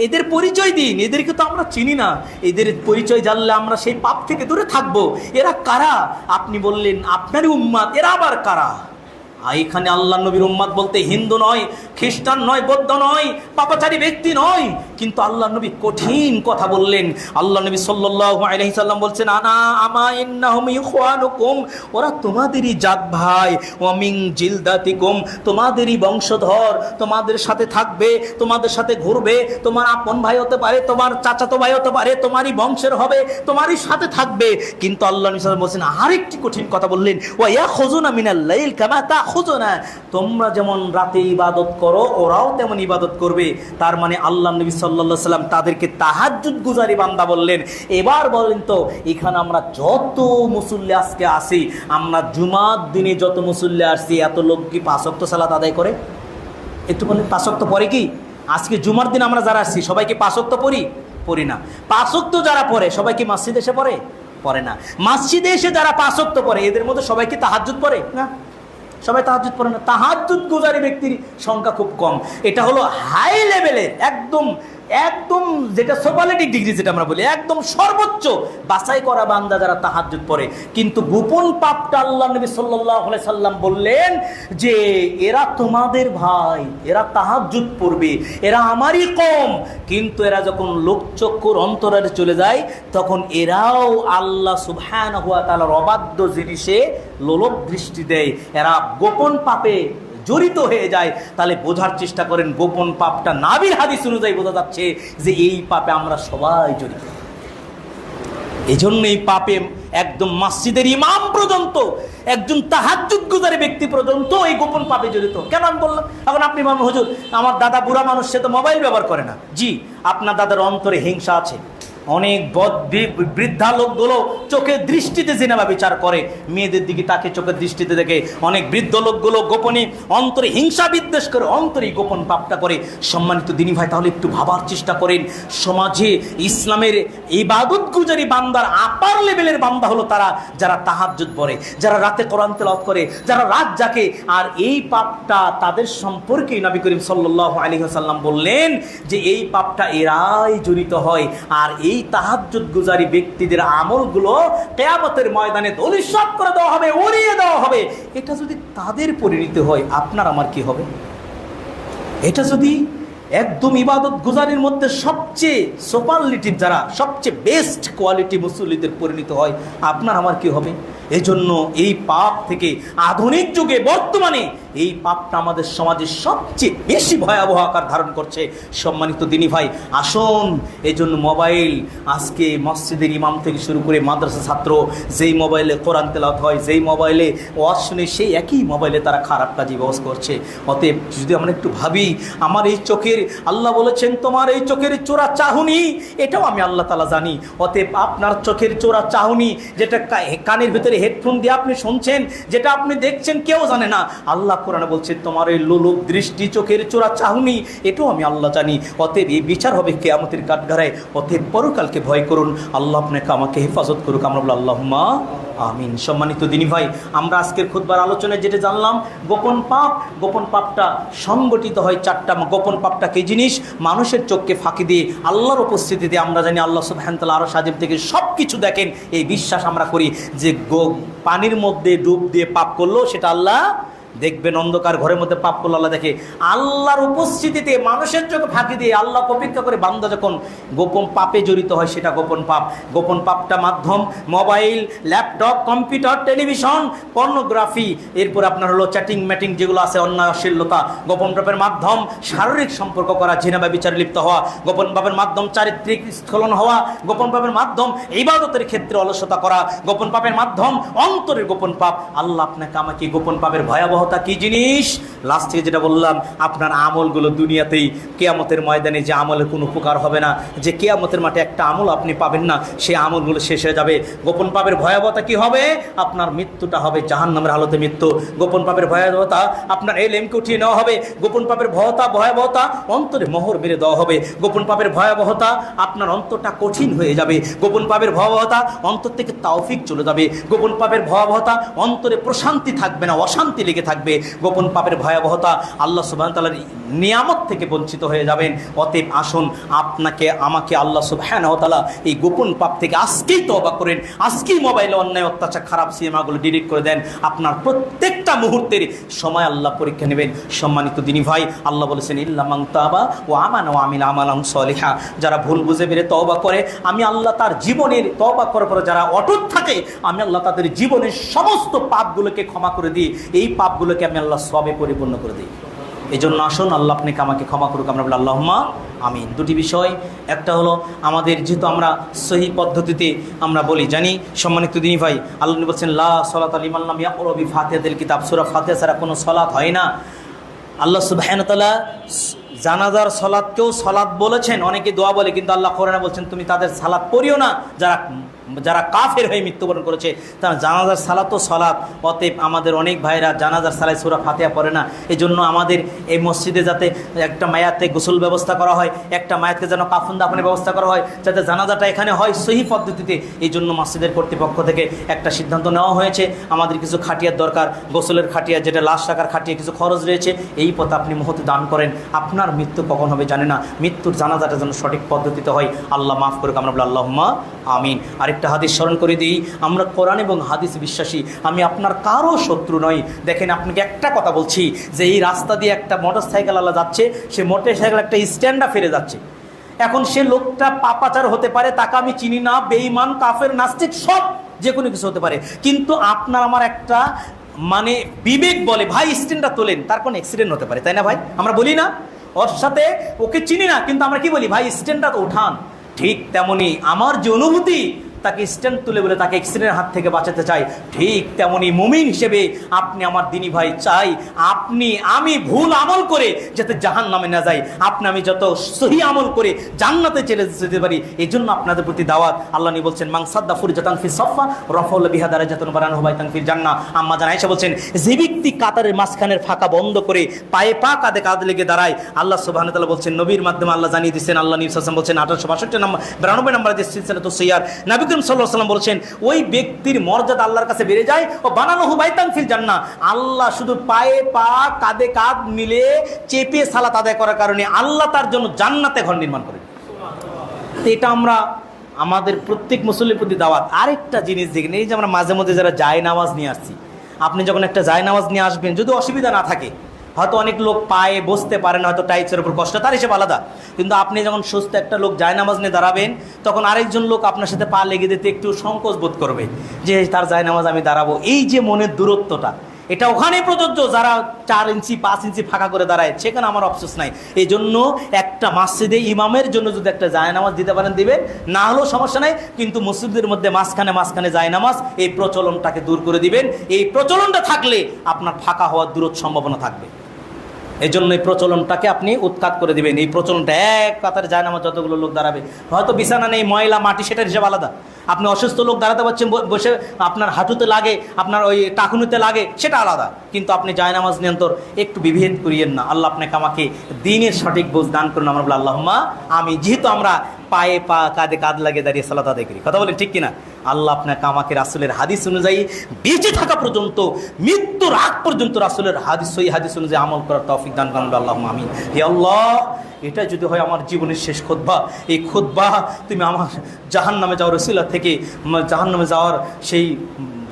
এদের পরিচয় দিন, এদেরকে তো আমরা চিনি না, এদের পরিচয় জানলে আমরা সেই পাপ থেকে দূরে থাকবো। এরা কারা? আপনি বললেন আপনারই উম্মত, এরা আবার কারা? এখানে আল্লাহ নবীর উম্মত বলতে হিন্দু নয়, খ্রিস্টান নয়, বৌদ্ধ নয়, পাপাচারী ব্যক্তি নয়, কিন্তু আল্লাহ নবী কঠিন কথা বললেন। আল্লাহ নবী সাল্লাল্লাহু আলাইহি সাল্লাম বলছেন আমা ইন্নাহুম ইখওয়ানুকুম, ওরা তোমাদেরই জাত ভাই, ওয়া মিন জিলদাতিকুম, তোমাদেরই বংশধর, তোমাদের সাথে থাকবে, তোমাদের সাথে ঘুরবে, তোমার আপন ভাই হতে পারে, তোমার চাচাতো ভাই হতে পারে, তোমারই বংশের হবে, তোমারই সাথে থাকবে। কিন্তু আল্লাহ নবী সাল্লাল্লাহু আলাইহি ওয়াসাল্লাম বলছেন আরেকটি কঠিন কথা বললেন, ওয়া ইয়াখুযুনা মিনাল লাইল কামা তাখুযুনা, তোমরা যেমন রাতে ইবাদত করো ওরাও তেমন ইবাদত করবে। তার মানে আল্লাহ নবী সাল্লাল্লাহু আলাইহি ওয়াসাল্লাম তাদেরকে তাহাজ্জুদ গুজারি বান্দা বললেন। এবার বলেন তো, এখানে আমরা যত মুসল্লি আজকে আসি, আমরা জুমার দিনে যত মুসল্লি আসছি, এত লোক কি 5 ওয়াক্ত সালাত আদায় করে? একটু বলেন, 5 ওয়াক্ত পড়ে কি? আজকে জুমার দিন আমরা যারা আসছি সবাইকে 5 ওয়াক্ত পড়ি না। 5 ওয়াক্ত যারা পড়ে সবাই কি মসজিদে এসে পড়ে না। মসজিদে এসে যারা 5 ওয়াক্ত পড়ে এদের মধ্যে সবাই কি তাহাজ্জুদ পড়ে? না, সবাই তাহাজ্জুদ পড়ে না। তাহাজ্জুদ গুজারি ব্যক্তির সংখ্যা খুব কম। এটা হলো হাই লেভেলের, একদম যেটা সুপারলেটিভ ডিগ্রি যেটা আমরা বলি, একদম সর্বোচ্চ বাছাই করা বান্দা যারা তাহাজ্জুদ পড়ে। কিন্তু গোপন পাপটা আল্লাহ নবী সাল্লাল্লাহু আলাইহি সাল্লাম বললেন যে এরা তোমাদের ভাই, এরা তাহাজ্জুদ পড়বে, এরা আমারই কওম, কিন্তু এরা যখন লোকচক্ষুর অন্তরালে চলে যায় তখন এরাও আল্লাহ সুবহানাহু ওয়া তাআলার অবাধ্য জিনিসে লোলক দৃষ্টি দেয়, এরা গোপন পাপে জড়িত হয়ে যায়। তাহলে বোঝার চেষ্টা করেন, গোপন পাপটা নাবির হাদিস অনুযায়ী বোঝা যাচ্ছে যে এই পাপে আমরা সবাই জড়িত। এই জন্য এই পাপে একদম মসজিদের ইমাম পর্যন্ত, একজন তাহাজ্জুদ গুজারি ব্যক্তি পর্যন্ত এই গোপন পাপে জড়িত। কেন আমি বললাম? এখন আপনি বলবেন হুজুর আমার দাদা বুড়া মানুষ, সে তো মোবাইল ব্যবহার করে না। জি, আপনার দাদার অন্তরে হিংসা আছে। অনেক বৃদ্ধা লোকগুলো চোখের দৃষ্টিতে জিনা বিচার করে, মেয়েদের দিকে তাকে চোখের দৃষ্টিতে দেখে। অনেক বৃদ্ধ লোকগুলো গোপনে অন্তরে হিংসা বিদ্বেষ করে, অন্তরে গোপন পাপটা করে। সম্মানিত দিনী ভাই, তাহলে একটু ভাবার চেষ্টা করেন, সমাজে ইসলামের ইবাদত গুজারি বান্দার আপার লেভেলের বান্দা হলো তারা যারা তাহাজ্জুদ পড়ে, যারা রাতে কোরআন তেলাওয়াত করে, যারা রাত জাগে। আর এই পাপটা তাদের সম্পর্কেই নবী করিম সাল্লাল্লাহু আলাইহি ওয়াসাল্লাম বললেন যে এই পাপটা এরাই জড়িত হয়। আর এই তাহাজ্জুদ গুজারি ব্যক্তিদের আমলগুলো কিয়ামতের ময়দানে ধূলিসাৎ করে দেওয়া হবে, উড়িয়ে দেওয়া হবে। এটা যদি তাদের পরিণতি হয়, আপনার আমার কি হবে? এটা যদি একদম ইবাদত গুজারির মধ্যে সবচেয়ে সুপারলেটিভ যারা, সবচেয়ে বেস্ট কোয়ালিটি মুসল্লিদের পরিণত হয়, আপনার আমার কি হবে? এজন্য এই পাপ থেকে আধুনিক যুগে বর্তমানে এই পাপটা আমাদের সমাজে সবচেয়ে বেশি ভয়াবহ আকার ধারণ করছে। সম্মানিত দিনী ভাই, আসুন, এই জন্য মোবাইল, আজকে মসজিদের ইমাম থেকে শুরু করে মাদ্রাসা ছাত্র, যেই মোবাইলে কোরআন তেলাওয়াত হয়, যেই মোবাইলে ওয়াজ শুনে, সেই একই মোবাইলে তারা খারাপ কাজে ব্যবহার করছে। অতএব যদি আমরা একটু ভাবি, আমার এই চোখের, আল্লাহ বলেছেন তোমার এই চোখের চোরা চাহনি, এটাও আমি আল্লাহ তাআলা জানি। অতএব আপনার চোখের চোরা চাহনি, যেটা কানের ভিতরে হেডফোন দিয়ে আপনি শুনছেন, যেটা আপনি দেখছেন, কেউ জানে না। আল্লাহ কোরআনে বলছে তোমার এই লোলুপ দৃষ্টি, চোখের চোরা চাহনি, এটাও আমি আল্লাহ জানি। অতএব এই বিচার হবে কিয়ামতের কাঠগড়ায়। অতএব পরকালকে ভয় করুন। আল্লাহ আপনাকে আমাকে হেফাজত করুক, আমরা বলি আল্লাহুম্মা আমিন। সম্মানিত দিনী ভাই, আমরা আজকের খুতবার আলোচনায় যেটা জানলাম, গোপন পাপ, গোপন পাপটা সংগঠিত হয় চারটা। গোপন পাপটা কি জিনিস? মানুষের চোখকে ফাঁকি দিয়ে আল্লাহর উপস্থিতিতে আমরা জানি আল্লাহ সুবহানাহু ওয়া তাআলা আরশ আজিম থেকে সব কিছু দেখেন, এই বিশ্বাস আমরা করি যে পানির মধ্যে ডুব দিয়ে পাপ করলো সেটা আল্লাহ দেখবেন, অন্ধকার ঘরের মধ্যে পাপ করলে আল্লাহ দেখে। আল্লাহর উপস্থিতিতে মানুষের চোখে ফাঁকি দিয়ে আল্লাহ অপেক্ষা করে বান্দা যখন গোপন পাপে জড়িত হয়, সেটা গোপন পাপ। গোপন পাপটা মাধ্যম mobile, laptop, computer, television, pornography, এরপর আপনার হলো চ্যাটিং ম্যাটিং যেগুলো আছে, অন্যায় অশ্লীলতা। গোপন পাপের মাধ্যম শারীরিক সম্পর্ক করা, জিনা ব্যভিচারে লিপ্ত হওয়া। গোপন পাপের মাধ্যম চারিত্রিক স্খলন হওয়া। গোপন পাপের মাধ্যম ইবাদতের ক্ষেত্রে অলসতা করা। গোপন পাপের মাধ্যম অন্তরের গোপন পাপ। আল্লাহ আপনাকে আমাকে গোপন পাপের ভয়াবহ কি জিনিস, লাস্ট থেকে যেটা বললাম, আপনার আমলগুলো দুনিয়াতেই, কিয়ামতের ময়দানে যে আমলের কোনো উপকার হবে না, যে কিয়ামতের মাঠে একটা আমল আপনি পাবেন না, সেই আমলগুলো শেষ হয়ে যাবে। গোপন পাপের ভয়াবহতা কি হবে? আপনার মৃত্যুটা হবে জাহান্নামের হালতে মৃত্যু। গোপন পাপের ভয়াবহতা আপনার এলেমকে উঠিয়ে নেওয়া হবে। গোপন পাপের ভয়াবহতা অন্তরে মোহর মেরে দেওয়া হবে। গোপন পাপের ভয়াবহতা আপনার অন্তরটা কঠিন হয়ে যাবে। গোপন পাপের ভয়াবহতা অন্তর থেকে তাওফিক চলে যাবে। গোপন পাপের ভয়াবহতা অন্তরে প্রশান্তি থাকবে না, অশান্তি লেগে থাকবে। গোপন পাপের ভয়াবহতা আল্লাহ সুবহানাহু ওয়া তাআলার নিয়ামত থেকে বঞ্চিত হয়ে যাবেন। অতএব আসুন, আপনাকে আমাকে আল্লাহ সুবহানাহু ওয়া তাআলা এই গোপন পাপ থেকে আজকেই তওবা করেন। আজকেই মোবাইলে অন্যায় অত্যাচার খারাপ সিনেমাগুলো ডিলিট করে দেন। আপনার প্রত্যেকটা মুহূর্তের সময় আল্লাহ পরীক্ষা নেবেন। সম্মানিত দিনী ভাই, আল্লাহ বলেছেন ইল্লা মান তাবা ওয়া আমানা ওয়া আমিলা আমালান সলিহা, যারা ভুল বুঝে বেরে তওবা করে, আমি আল্লাহ তার জীবনের তওবা করার পরে যারা অটুট থাকে, আমি আল্লাহ তাদের জীবনের সমস্ত পাপগুলোকে ক্ষমা করে দিই। এই পাপগুলোকে আমি আল্লাহ সবে পরিপূর্ণ করে দিই। এই জন্য আসুন, আল্লাহ আপনাকে আমাকে ক্ষমা করুক, আমরা বলি আল্লাহুম্মা আমিন। দুটি বিষয়, একটা হলো আমাদের যেহেতু আমরা সহি পদ্ধতিতে আমরা বলি জানি, সম্মানিত দিনী ভাই, আল্লাহ বলছেন লা সালাতা লিমান লাম ইয়াকরা বিফাতিহাতিল কিতাব, সূরা ফাতিহা ছাড়া কোনো সালাত হয় না। আল্লাহ সুবহানাহু ওয়া তাআলা জানাজার সালাতকেও সালাত বলেছেন। অনেকে দোয়া বলে, কিন্তু আল্লাহ কোরআনে বলছেন তুমি তাদের সালাত পড়িও না যারা কাফের হয়ে মৃত্যুবরণ করেছে, তারা জানাজার সালাতও সালাত। অতএব আমাদের অনেক ভাইরা জানাজার সালায় সূরা ফাতিহা পড়ে না। এই জন্য আমাদের এই মসজিদে যাতে একটা মায়াতে গোসল ব্যবস্থা করা হয়, একটা মায়াতকে যেন কাফন দাফনের ব্যবস্থা করা হয়, যাতে জানাজাটা এখানে হয় সহি পদ্ধতিতে। এই জন্য মসজিদের কর্তৃপক্ষ থেকে একটা সিদ্ধান্ত নেওয়া হয়েছে, আমাদের কিছু খাটিয়ার দরকার, গোসলের খাটিয়া, যেটা লাশ রাখার খাটিয়া কিছু খরচ রয়েছে, এই পথে আপনি মুহূর্তে দান করেন। আপনার মৃত্যু কখন হবে জানে না, মৃত্যুর জানাজাটা যেন সঠিক পদ্ধতিতে হয়। আল্লাহ মাফ করুক, আমরা বলি আল্লাহুম্মা আমিন। আরেকটা হাদিস স্মরণ করে দিই, আমরা কোরআন এবং হাদিস বিশ্বাসী, আমি আপনার কারো শত্রু নই। দেখেন, আপনাকে একটা কথা বলছি, যে এই রাস্তা দিয়ে একটা মোটরসাইকেল আলা যাচ্ছে, সে মোটরসাইকেল একটা স্ট্যান্ডা ফেলে যাচ্ছে। এখন সে লোকটা পাপাচার হতে পারে, তাকে আমি চিনি না, বেঈমান, কাফের, নাস্তিক, সব যে কোনো কিছু হতে পারে, কিন্তু আপনার আমার একটা মানে বিবেক বলে ভাই স্ট্যান্ডটা তোলেন, তার কোনো অ্যাক্সিডেন্ট হতে পারে, তাই না ভাই? আমরা বলি না, ওর সাথে ওকে চিনি না, কিন্তু আমরা কি বলি, ভাই স্ট্যান্ডটা তো উঠান। ঠিক তেমনি আমার যে অনুভূতি, তাকে স্ট্যান্ড তুলে বলে তাকে অ্যাক্সিডেন্টের হাত থেকে বাঁচাতে চাই, ঠিক তেমনি মুমিন হিসেবে আপনি আমার দিনী ভাই চাই আমি ভুল আমল করে যাতে জাহান্নামে না যাই, আমি যত সহি আমল করে জান্নাতে চলে যেতে পারি। এই জন্য আপনাদের প্রতি দাওয়াত। আল্লাহ নি বলছেন মান সাদ্দা ফুরজাতান ফি সাফা রাফাউল বিহা দারাজাতুন বারানহু বাইতান ফিল জান্নাহ। আম্মা জান আয়েশা বলছেন, যে ব্যক্তি কাতারের মাঝখানের ফাঁকা বন্ধ করে পায়ে পা কাঁধে কাঁধ লেগে দাঁড়ায়, আল্লাহ সুবহানাহু ওয়া তাআলা বলছেন, নবীর মাধ্যমে আল্লাহ জানিয়ে দিচ্ছেন, আল্লাহ নবী সাল্লাল্লাহু আলাইহি ওয়াসাল্লাম বলছেন 1862 নম্বর 92 নম্বর হাদিস সিলসিলাতুস সহিহ, নবী করিম সাল্লাল্লাহু আলাইহি ওয়াসাল্লাম বলছেন, ওই ব্যক্তির মর্যাদা আল্লাহর কাছে বেড়ে যায়, ও বানানহু বাইতান ফিল জান্নাহ, আল্লাহ শুধু পায়ে পা কাঁধে কাঁধ মিলে চেপে সালাত আদায় করার কারণে আল্লাহ তার জন্য জান্নাতে ঘর নির্মাণ করেন। এটা আমরা আমাদের প্রত্যেক মুসল্লির প্রতি দাওয়াত। আরেকটা জিনিস দেখেন, এই যে আমরা মাঝে মধ্যে যারা জায় নামাজ নিয়ে আসছি, আপনি যখন একটা জায় নামাজ নিয়ে আসবেন, যদি অসুবিধা না থাকে, হয়তো অনেক লোক পায়ে বসতে পারে না, হয়তো টাইলসের উপর কষ্ট, তার হিসেবে আলাদা। কিন্তু আপনি যখন সুস্থ একটা লোক জায়নামাজ নিয়ে দাঁড়াবেন, তখন আরেকজন লোক আপনার সাথে পা লেগে দিতে একটু সংকোচ বোধ করবে যে তার জায়নামাজ আমি দাঁড়াবো। এই যে মনের দূরত্বটা, এটা ওখানেই প্রযোজ্য যারা 4 ইঞ্চি 5 ইঞ্চি ফাঁকা করে দাঁড়ায়, সেখানে আমার অফসোস নাই। এই জন্য একটা মসজিদে ইমামের জন্য যদি একটা জায়নামাজ দিতে পারেন দিবেন, না হলেও সমস্যা নাই, কিন্তু মসজিদের মধ্যে মাঝখানে জায়নামাজ, এই প্রচলনটাকে দূর করে দিবেন। এই প্রচলনটা থাকলে আপনার ফাঁকা হওয়ার দূর সম্ভাবনা থাকবে। এই জন্য এই প্রচলনটাকে আপনি উৎখাত করে দিবেন। এই প্রচলনটা এক কাতারে জায়নামাজ যতগুলো লোক দাঁড়াবে, হয়তো বিছানা নেই, ময়লা মাটি, সেটার হিসাব আলাদা। আপনি অসুস্থ লোক দাঁড়াতে পারছেন, বসে আপনার হাঁটুতে লাগে, আপনার ওই টাকুনিতে লাগে, সেটা আলাদা। কিন্তু আপনি জায়নামাজ নিয়ন্ত্রণ একটু বিভেদ করিয়েন না। আল্লাহ আপনাকে আমাকে দ্বীনের সঠিক বোঝ দান করুন। আমরা বলি আল্লাহুম্মা আমি, যেহেতু আমরা পায়ে পা কাঁধে কাঁধ লাগিয়ে দাঁড়িয়ে সালাত আদায় করি, কথা বলেন ঠিক কিনা? আল্লাহ আপনাকে আমাকে রাসূলের হাদিস অনুযায়ী বেঁচে থাকা পর্যন্ত, মৃত্যুর আগ পর্যন্ত রাসূলের হাদিস, সহিহ হাদিস অনুযায়ী আমল করার তৌফিক দান করুন। আল্লাহুম্মা আমিন। হে আল্লাহ, এটা যদি হয় আমার জীবনের শেষ খুতবা, এই খুতবা তুমি আমার জাহান্নামে যাওয়ার ওসিলা থেকে,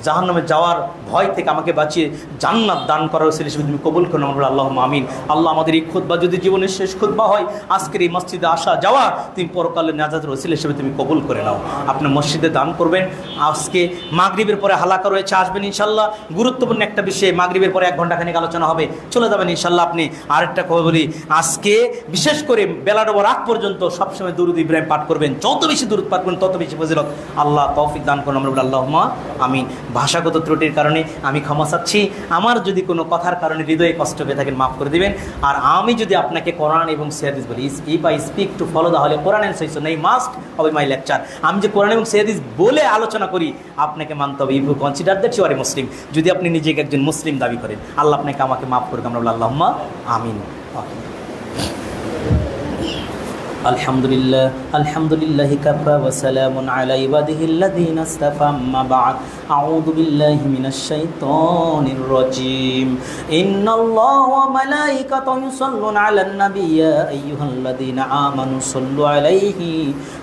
জাহান্নামে যাওয়ার ভয় থেকে আমাকে বাঁচিয়ে জান্নাত দান করার ওসিলা হিসেবে তুমি কবুল করুন। আমরা আল্লাহুম্মা আমিন। আল্লাহ, আমাদের এই খুতবা যদি জীবনের শেষ খুতবা হয়, আজকের এই মসজিদে আসা যাওয়া তুমি পরকালের নাজাতের ওসিলা হিসেবে তুমি কবুল করে নাও। আপনি মসজিদে দান করবেন। আজকে মাগরিবের পরে হালাকা রয়েছে, আসবেন ইনশাল্লাহ। গুরুত্বপূর্ণ একটা বিষয়ে মাগরিবের পরে 1 ঘন্টা খানিক আলোচনা হবে, চলে যাবেন ইনশাল্লাহ। আপনি আরেকটা কথা বলি, আজকে বিশেষ করে বেলা ডোবার আগ পর্যন্ত সবসময় দুরূদ ইব্রাহিম পাঠ করবেন। যত বেশি দুরূদ পাঠ করবেন তত বেশি ফজিলত। আল্লাহ তৌফিক দান করুন। আমরা বলি আল্লাহুম্মা আমিন। ভাষাগত ত্রুটির কারণে আমি ক্ষমা চাচ্ছি। আমার যদি কোনো কথার কারণে হৃদয়ে কষ্ট পেয়ে থাকেন, মাফ করে দিবেন। আর আমি যদি আপনাকে কোরআন এবং হাদিস বলি, if I speak to follow the holy Quran and সুন্নাহ, এই মাস্ট অফ মাই লেকচার। আমি যে কোরআন এবং হাদিস বলে আলোচনা করি, আপনাকে মানতে হবে। If you consider that you are a Muslim, যদি আপনি নিজেকে একজন মুসলিম দাবি করেন, আল্লাহ আপনাকে আমাকে মাফ করুন। আমরা বলি আল্লাহুম্মা আমিন। আলহামদুলিল্লাহ, আলহামদুলিল্লাহি কাফা ওয়া সালামুন আলা ইবাদিহিল্লাযীনা ইসতাফা, আম্মা বা'দ। আউযু বিল্লাহি মিনাশ শাইতানির রাজীম। ইন্নাল্লাহা ওয়া মালাইকাতাহু ইউসাল্লুনা আলান নাবী, ইয়া আইয়ুহাল্লাযীনা আমানু সাল্লু আলাইহি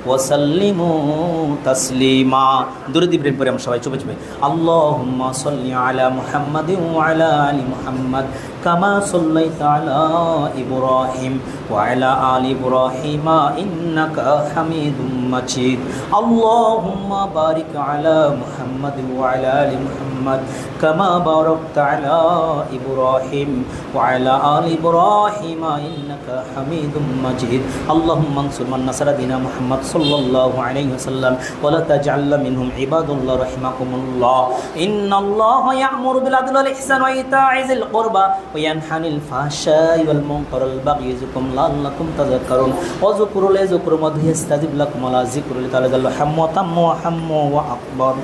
ওয়া সাল্লিমু তাসলিমা। দুরূদ ইব্রাহিম পড়ে আমরা সবাই চুপে চুপে আল্লাহুম্মা সাল্লি আলা মুহাম্মাদিন ওয়া আলা আলি মুহাম্মাদ কামা সাল্লাইতা আলা ইব্রাহিম ওয়া আলা আলি ইব্রাহিম ইন্নাকা হামিদুম মাজিদ। আল্লাহুম্মা বারিক আলা মুহাম্মাদ ওয়া আলা আলি মুহাম্মাদ কামা বারাকতা আলা ইব্রাহিম ওয়া আলা আলি ইব্রাহিম ইন্নাকা হামিদুম মাজিদ। আল্লাহুম্মা আনসুর মান নাসারা দিনা মুহাম্মদ সাল্লাল্লাহু আলাইহি ওয়াসাল্লাম ওয়া লা তাজআলনা মিনহুম ইবাদুল্লাহ রাহিমাকুমুল্লাহ। ইন্নাল্লাহা ইয়া'মুরু বিল আদলি ওয়াল ইহসানি ওয়া ইতা'i যিল কুরবা ওয়া ইয়ানহানিল ফাহশাই ওয়াল মুনকারি ওয়াল বাগই ইয়াযকুম লাআল্লাকুম তাযাক্কারুন। ওয়াযকুরুল্লাহ ইয়াযকুরুকুম ওয়া ইয়াস্তাজিব লাকুম ওয়া লা যিকরুল্লাহি তাআলা হাম্মু ওয়া তাম্মু ওয়া হাম্মু ওয়া আকবার।